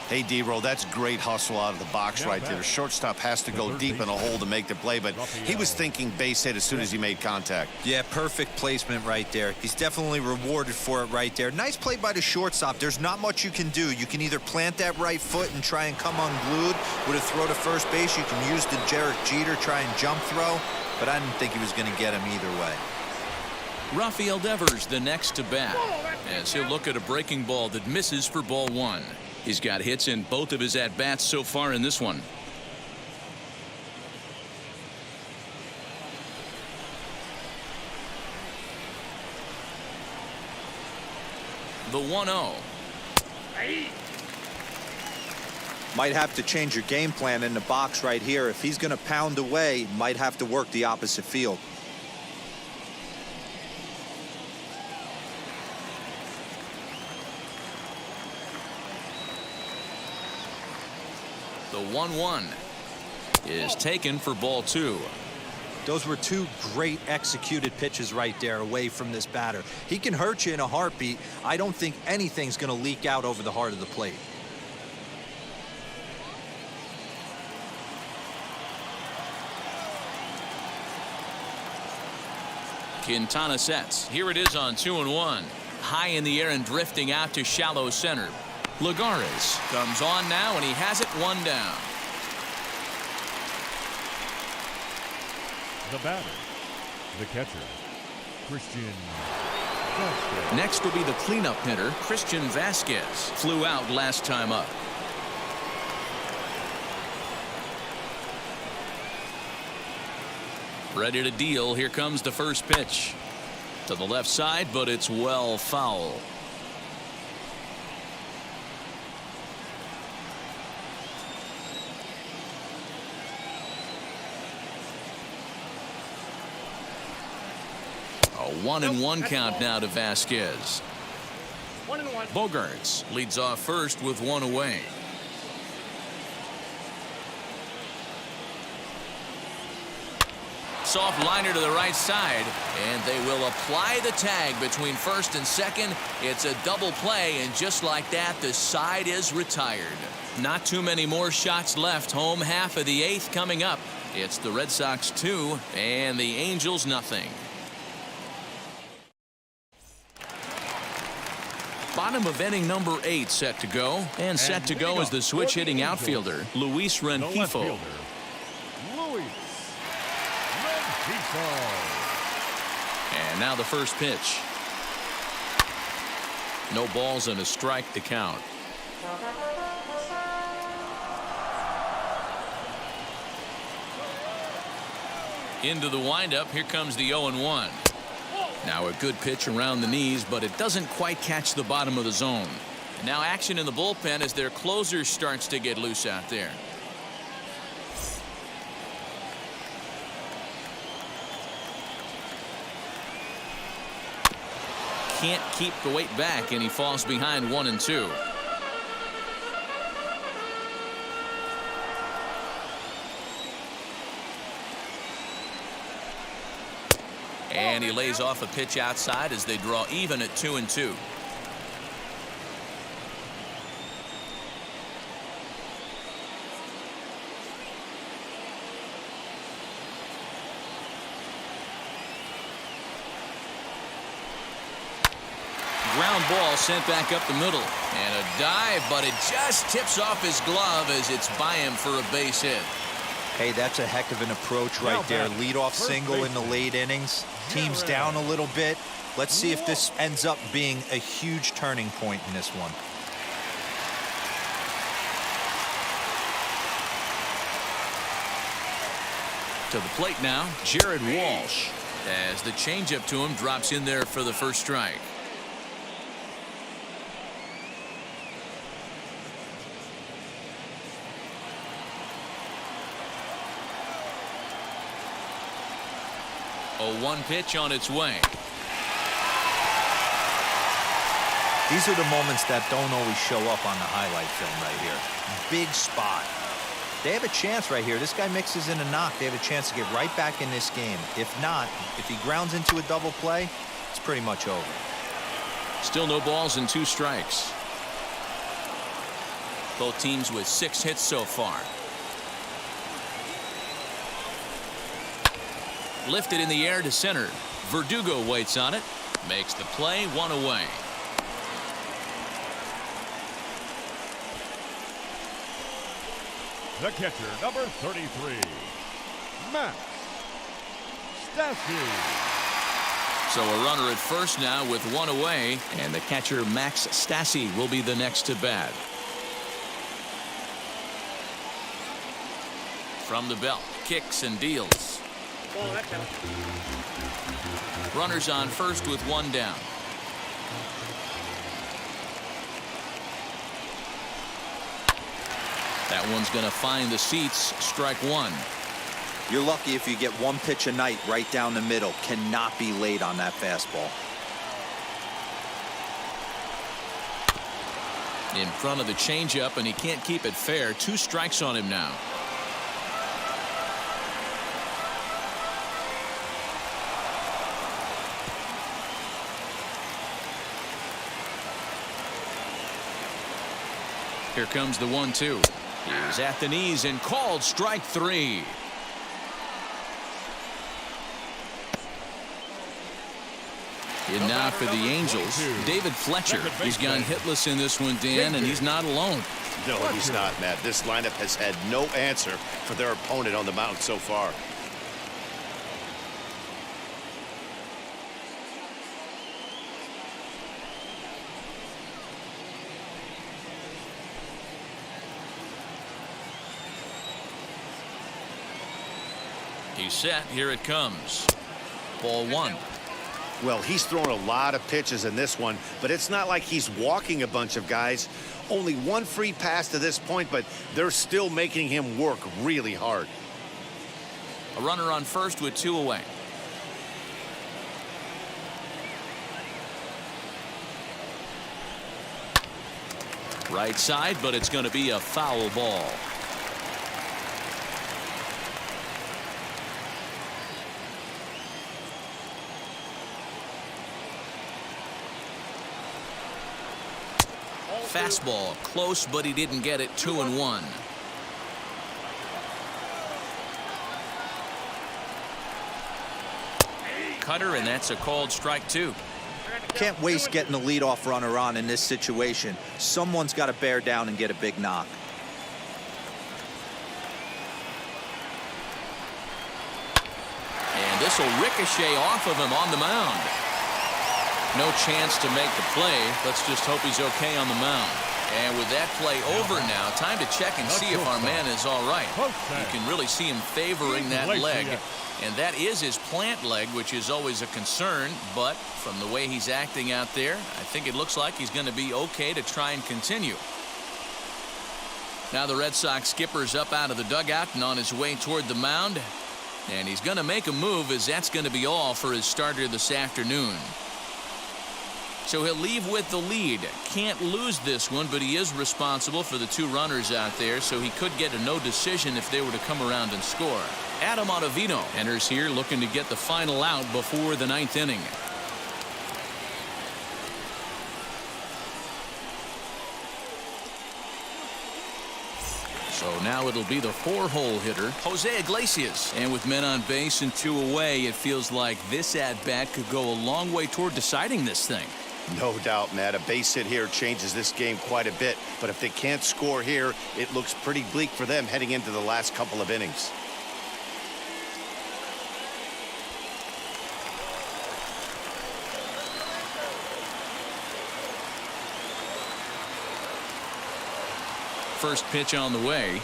Hey, D-Roll, that's great hustle out of the box right there. The shortstop has to go deep in a hole to make the play, but he was thinking base hit as soon as he made contact. Yeah, perfect placement right there. He's definitely rewarded for it right there. Nice play by the shortstop. There's not much you can do. You can either plant that right foot and try and come unglued with a throw to first base. You can use the Derek Jeter, try and jump throw, but I didn't think he was going to get him either way. Rafael Devers the next to bat as he'll look at a breaking ball that misses for ball 1. He's got hits in both of his at-bats so far in this one. The 1-0. Might have to change your game plan in the box right here. If he's going to pound away, might have to work the opposite field. The 1-1 is taken for ball 2. Those were 2 great executed pitches right there away from this batter. He can hurt you in a heartbeat. I don't think anything's going to leak out over the heart of the plate. Quintana sets. Here it is on 2-1. High in the air and drifting out to shallow center. Lagares comes on now, and he has it 1 down. The batter, the catcher, Christian Vasquez. Next will be the cleanup hitter, Christian Vasquez. Flew out last time up. Ready to deal. Here comes the first pitch. To the left side, but it's well foul. A 1-1 count now to Vasquez. 1-1. Bogarts leads off first with one away. Soft liner to the right side, and they will apply the tag between first and second. It's a double play, and just like that, the side is retired. Not too many more shots left. Home half of the eighth coming up. It's the Red Sox 2 and the Angels nothing. Bottom of inning number 8 set to go, and set to go is the switch hitting outfielder Luis Rengifo. And now the first pitch. No balls and a strike to count. Into the windup. Here comes the 0-1. Now a good pitch around the knees, but it doesn't quite catch the bottom of the zone. And now action in the bullpen as their closer starts to get loose out there. Can't keep the weight back, and he falls behind 1-2. And he lays off a pitch outside as they draw even at 2-2. Ground ball sent back up the middle, and a dive, but it just tips off his glove as it's by him for a base hit. Hey, that's a heck of an approach right there. Leadoff single in the late innings. Team's down a little bit. Let's see if this ends up being a huge turning point in this one. To the plate now, Jared Walsh, as the changeup to him drops in there for the first strike. A 1 pitch on its way. These are the moments that don't always show up on the highlight film right here. Big spot. They have a chance right here. This guy mixes in a knock. They have a chance to get right back in this game. If not, if he grounds into a double play, it's pretty much over. Still no balls and 2 strikes. Both teams with 6 hits so far. Lifted in the air to center. Verdugo waits on it. Makes the play, 1 away. The catcher, number 33, Max Stassi. So a runner at first now with 1 away, and the catcher Max Stassi will be the next to bat. From the belt, kicks and deals. Ball, that's out. Runners on first with 1 down. That one's going to find the seats. Strike 1. You're lucky if you get 1 pitch a night right down the middle. Cannot be late on that fastball. In front of the changeup, and he can't keep it fair. 2 strikes on him now. Here comes the 1-2. He's at the knees and called strike 3. And now for the Angels, David Fletcher. He's gone hitless in this one, Dan, and he's not alone. No, he's not, Matt. This lineup has had no answer for their opponent on the mound so far. He's set. Here it comes. Ball one. Well, he's thrown a lot of pitches in this one, but it's not like he's walking a bunch of guys. Only one free pass to this point, but they're still making him work really hard. A runner on first with 2 away. Right side, but it's going to be a foul ball. Fastball close, but he didn't get it. 2-1. Cutter, and that's a called strike 2. Can't waste getting the leadoff runner on in this situation. Someone's got to bear down and get a big knock. And this will ricochet off of him on the mound. No chance to make the play. Let's just hope he's okay on the mound. And with that play over now, time to check and see if our man is all right. You can really see him favoring that leg. And that is his plant leg, which is always a concern. But from the way he's acting out there, I think it looks like he's going to be okay to try and continue. Now the Red Sox skipper's up out of the dugout and on his way toward the mound. And he's going to make a move, as that's going to be all for his starter this afternoon. So he'll leave with the lead. Can't lose this one, but he is responsible for the 2 runners out there, so he could get a no decision if they were to come around and score. Adam Ottavino enters here looking to get the final out before the 9th inning. So now it'll be the 4-hole hitter, Jose Iglesias. And with men on base and 2 away, it feels like this at-bat could go a long way toward deciding this thing. No doubt, Matt. A base hit here changes this game quite a bit. But if they can't score here, it looks pretty bleak for them heading into the last couple of innings. First pitch on the way.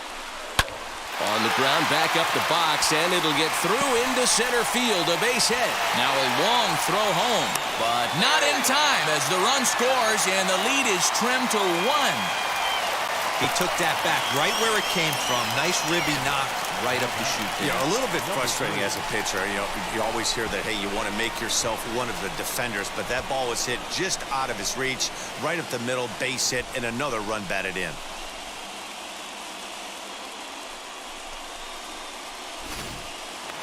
On the ground, back up the box, and it'll get through into center field. A base hit. Now a long throw home, but not in time as the run scores, and the lead is trimmed to 1. He took that back right where it came from. Nice ribby knock right up the chute. Yeah, a little bit frustrating as a pitcher. You always hear that, hey, you want to make yourself one of the defenders, but that ball was hit just out of his reach, right up the middle, base hit, and another run batted in.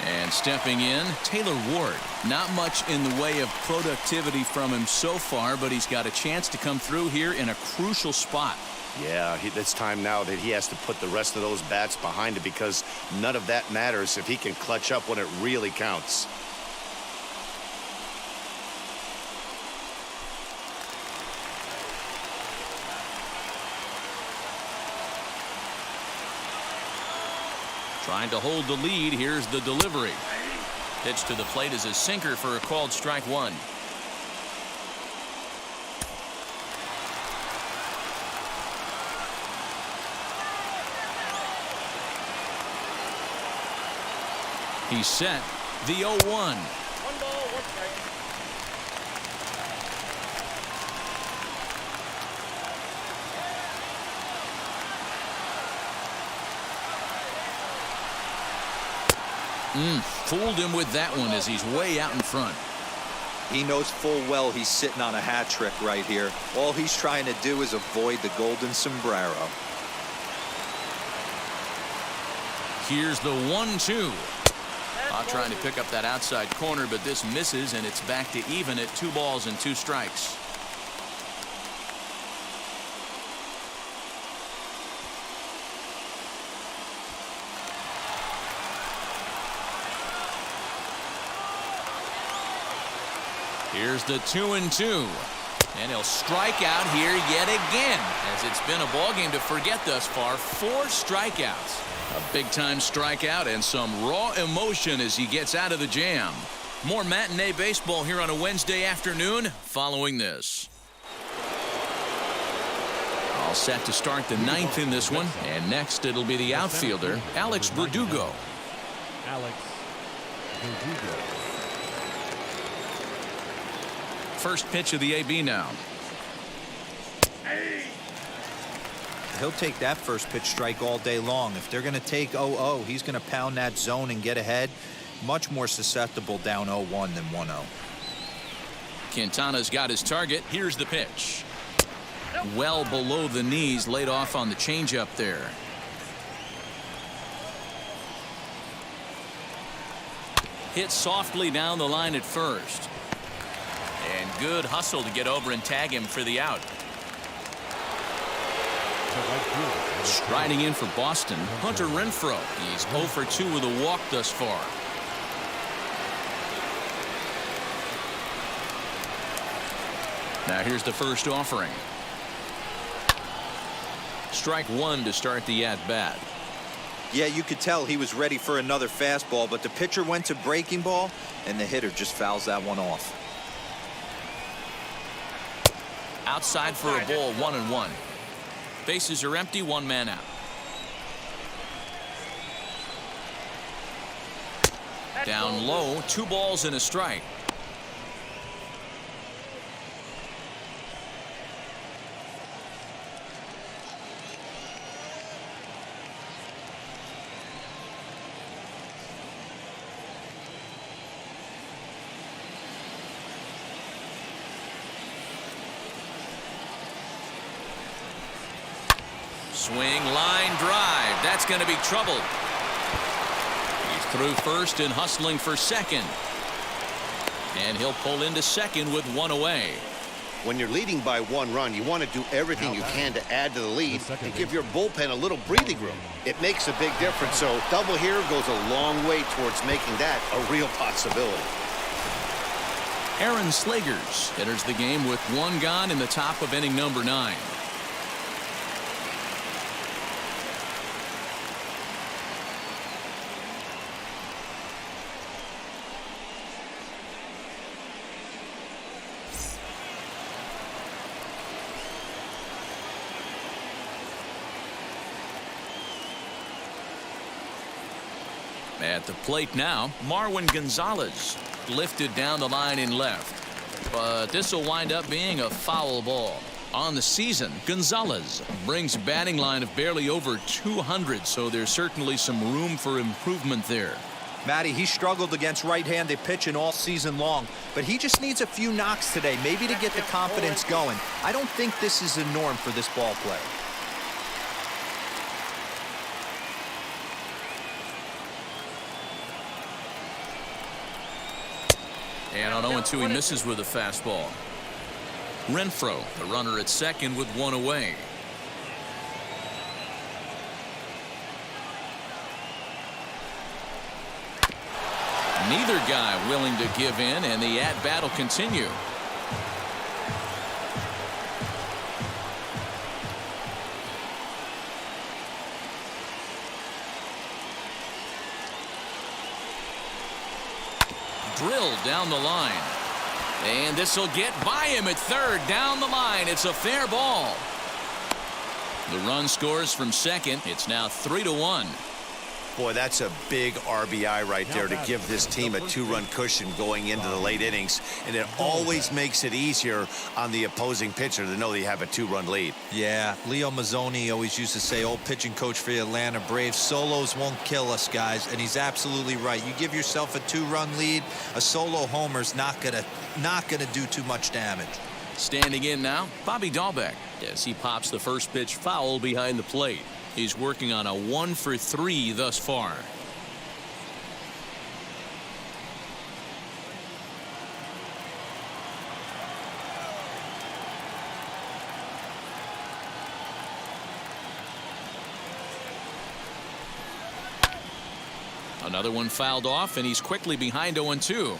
And stepping in, Taylor Ward. Not much in the way of productivity from him so far, but he's got a chance to come through here in a crucial spot. Yeah, it's time now that he has to put the rest of those bats behind it, because none of that matters if he can clutch up when it really counts. Trying to hold the lead. Here's the delivery. Pitch to the plate is a sinker for a called strike 1. He's set. The 0-1. 1 ball, 1 strike. Fooled him with that one as he's way out in front. He knows full well he's sitting on a hat trick right here. All he's trying to do is avoid the golden sombrero. Here's the 1-2. Trying to pick up that outside corner, but this misses, and it's back to even at 2 balls and 2 strikes. Here's the 2-2. And he'll strike out here yet again, as it's been a ballgame to forget thus far. 4 strikeouts. A big-time strikeout and some raw emotion as he gets out of the jam. More matinee baseball here on a Wednesday afternoon following this. All set to start the 9th in this one. And next it'll be the outfielder, Alex Verdugo. Alex Verdugo. First pitch of the AB now. He'll take that first pitch strike all day long. If they're going to take 0-0, he's going to pound that zone and get ahead. Much more susceptible down 0-1 than 1-0. Quintana's got his target. Here's the pitch. Well below the knees, laid off on the changeup there. Hit softly down the line at first. And good hustle to get over and tag him for the out. Striding in for Boston, Hunter Renfroe. He's 0 for 2 with a walk thus far. Now here's the first offering. Strike one to start the at-bat. Yeah, you could tell he was ready for another fastball, but the pitcher went to breaking ball, and the hitter just fouls that one off. Outside for a ball, 1-1. Bases are empty, one man out. Down low, 2 balls and a strike. Swing, line drive. That's going to be trouble. He's through first and hustling for second. And he'll pull into second with 1 away. When you're leading by 1 run, you want to do everything you can to add to the lead and give your bullpen a little breathing room. It makes a big difference, so double here goes a long way towards making that a real possibility. Aaron Slegers enters the game with 1 gone in the top of inning number 9. At the plate now, Marwin Gonzalez lifted down the line in left. But this will wind up being a foul ball. On the season, Gonzalez brings a batting line of barely over 200, so there's certainly some room for improvement there. Matty, he struggled against right-handed pitching all season long, but he just needs a few knocks today, maybe to get the confidence going. I don't think this is the norm for this ball player. And on 0-2, he misses with a fastball. Renfroe, the runner at second with 1 away. Neither guy willing to give in, and the at-bat will continue. Drilled down the line. And this will get by him at third. Down the line. It's a fair ball. The run scores from second. It's now 3-1. Boy, that's a big RBI right there to give this team a 2-run cushion going into the late innings. And it always makes it easier on the opposing pitcher to know they have a 2-run lead. Yeah, Leo Mazzoni always used to say, old pitching coach for the Atlanta Braves, solos won't kill us, guys. And he's absolutely right. You give yourself a 2-run lead, a solo homer's not gonna do too much damage. Standing in now, Bobby Dahlbeck, as he pops the first pitch foul behind the plate. He's working on a 1 for 3 thus far. Another one fouled off, and he's quickly behind 0-2.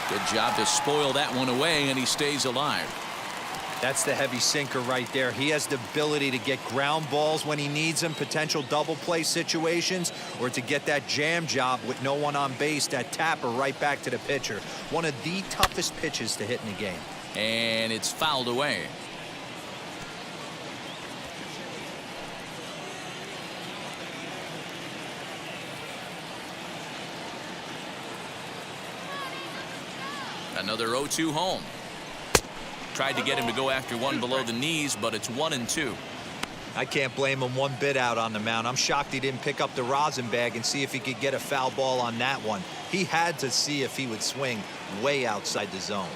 Good job to spoil that one away, and he stays alive. That's the heavy sinker right there. He has the ability to get ground balls when he needs them, potential double play situations, or to get that jam job with no one on base, that tapper right back to the pitcher. One of the toughest pitches to hit in the game. And it's fouled away. Another 0-2 home. Tried to get him to go after one below the knees, but it's 1-2. I can't blame him one bit out on the mound. I'm shocked he didn't pick up the rosin bag and see if he could get a foul ball on that one. He had to see if he would swing way outside the zone.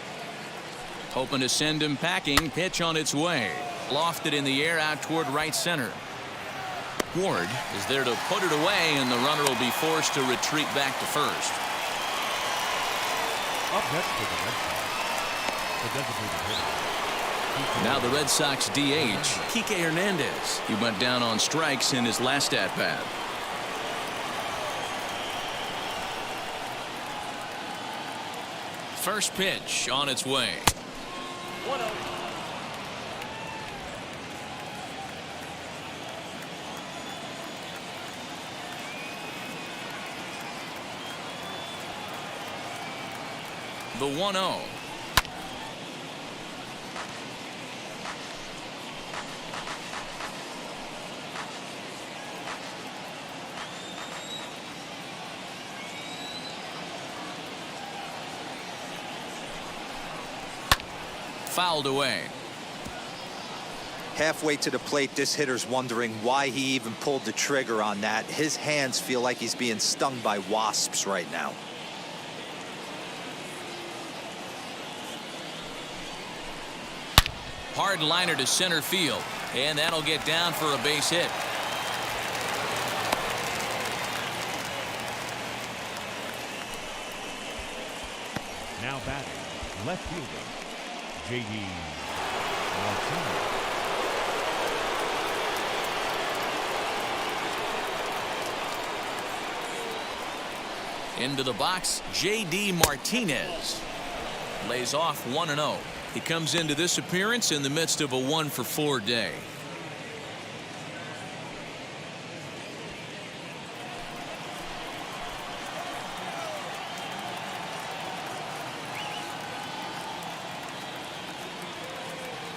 Hoping to send him packing. Pitch on its way. Lofted in the air out toward right center. Ward is there to put it away, and the runner will be forced to retreat back to first. Up next for the Red Sox, the designated hitter. Now the Red Sox DH, Kike Hernandez. He went down on strikes in his last at-bat. First pitch on its way. 1-0. The 1-0. Fouled away. Halfway to the plate, this hitter's wondering why he even pulled the trigger on that. His hands feel like he's being stung by wasps right now. Hard liner to center field, and that'll get down for a base hit. Now batting, left fielder, J.D. Martinez. Into the box, J.D. Martinez. Lays off 1-0. He comes into this appearance in the midst of a 1-for-4 day.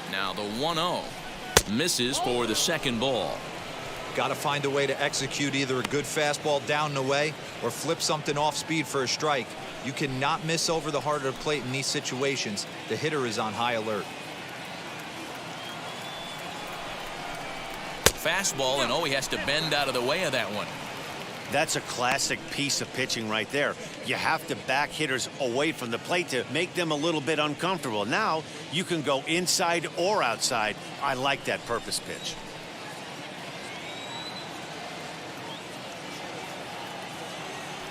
Now the 1-0 misses for the second ball. Got to find a way to execute either a good fastball down the way or flip something off speed for a strike. You cannot miss over the heart of the plate in these situations. The hitter is on high alert. Fastball, and he has to bend out of the way of that one. That's a classic piece of pitching right there. You have to back hitters away from the plate to make them a little bit uncomfortable. Now you can go inside or outside. I like that purpose pitch.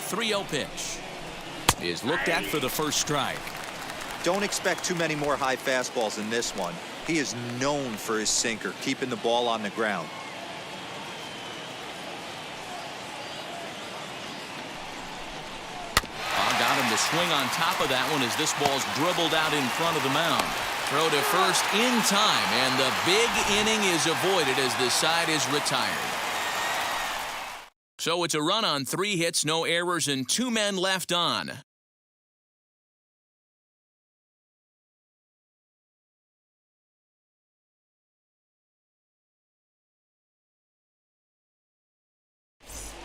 .30 pitch is looked at for the first strike. Don't expect too many more high fastballs in this one. He is known for his sinker, keeping the ball on the ground. Got him to swing on top of that one as this ball's dribbled out in front of the mound. Throw to first in time, and the big inning is avoided as the side is retired. So it's a run on 3 hits, no errors, and 2 men left on.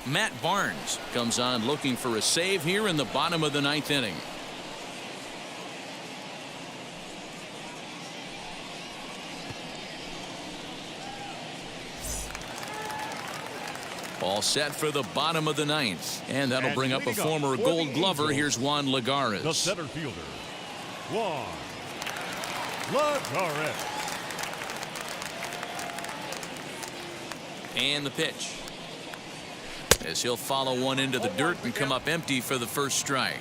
Matt Barnes comes on looking for a save here in the bottom of the 9th inning. All set for the bottom of the 9th. And that'll bring up a former Gold Glover. Here's Juan Lagares. The center fielder, Juan Lagares. And the pitch, as he'll follow one into the dirt and come up empty for the first strike.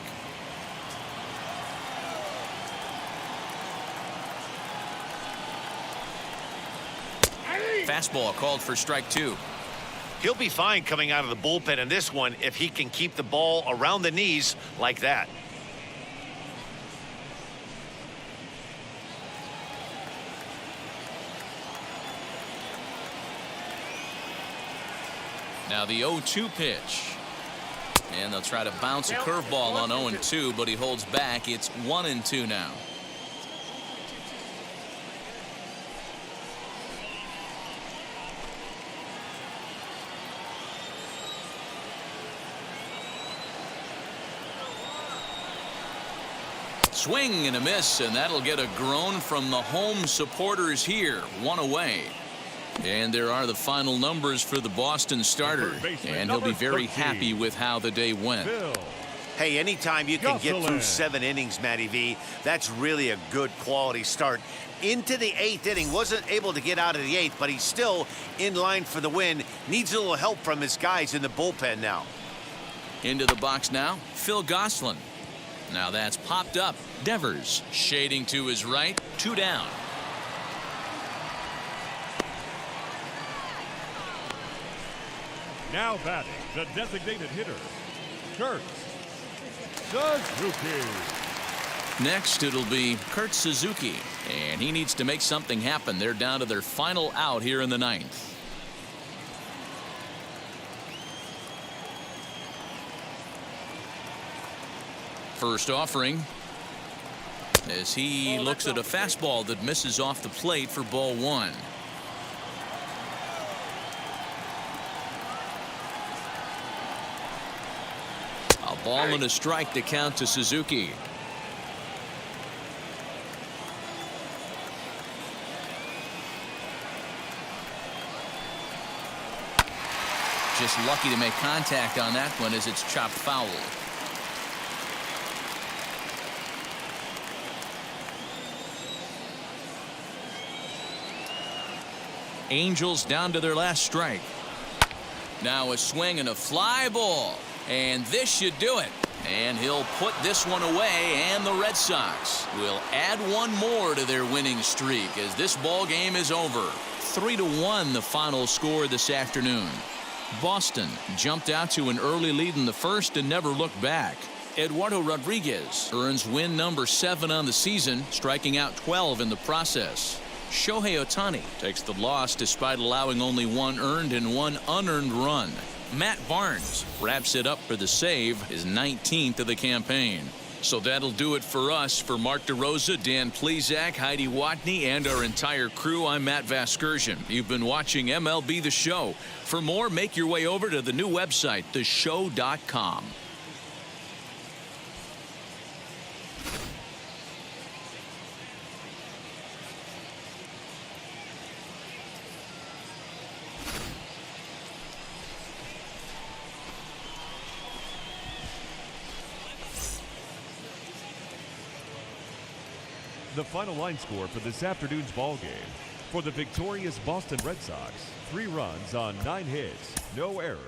Fastball called for strike 2. He'll be fine coming out of the bullpen in this one if he can keep the ball around the knees like that. Now the 0-2 pitch. And they'll try to bounce a curveball on 0-2, but he holds back. It's 1-2 now. Swing and a miss, and that'll get a groan from the home supporters here. One away. And there are the final numbers for the Boston starter. And he'll be very happy with how the day went. Hey, anytime you can get through 7 innings, Matty V, that's really a good quality start. Into the 8th inning, wasn't able to get out of the 8th, but he's still in line for the win. Needs a little help from his guys in the bullpen now. Into the box now, Phil Gosselin. Now that's popped up. Devers shading to his right, 2 down. Now batting, the designated hitter, Kurt Suzuki. Next, it'll be Kurt Suzuki, and he needs to make something happen. They're down to their final out here in the 9th. First offering as he looks at a fastball that misses off the plate for ball 1. A ball and a strike to count to Suzuki. Just lucky to make contact on that one as it's chopped foul. Angels down to their last strike. Now a swing and a fly ball. And this should do it. And he'll put this one away, and the Red Sox will add one more to their winning streak as this ball game is over. 3-1 the final score this afternoon. Boston jumped out to an early lead in the first and never looked back. Eduardo Rodriguez earns win number 7 on the season, striking out 12 in the process. Shohei Ohtani takes the loss despite allowing only 1 earned and 1 unearned run. Matt Barnes wraps it up for the save, his 19th of the campaign. So that'll do it for us. For Mark DeRosa, Dan Plesac, Heidi Watney, and our entire crew, I'm Matt Vasgersian. You've been watching MLB The Show. For more, make your way over to the new website, theshow.com. The final line score for this afternoon's ball game. For the victorious Boston Red Sox, 3 runs on 9 hits, no errors.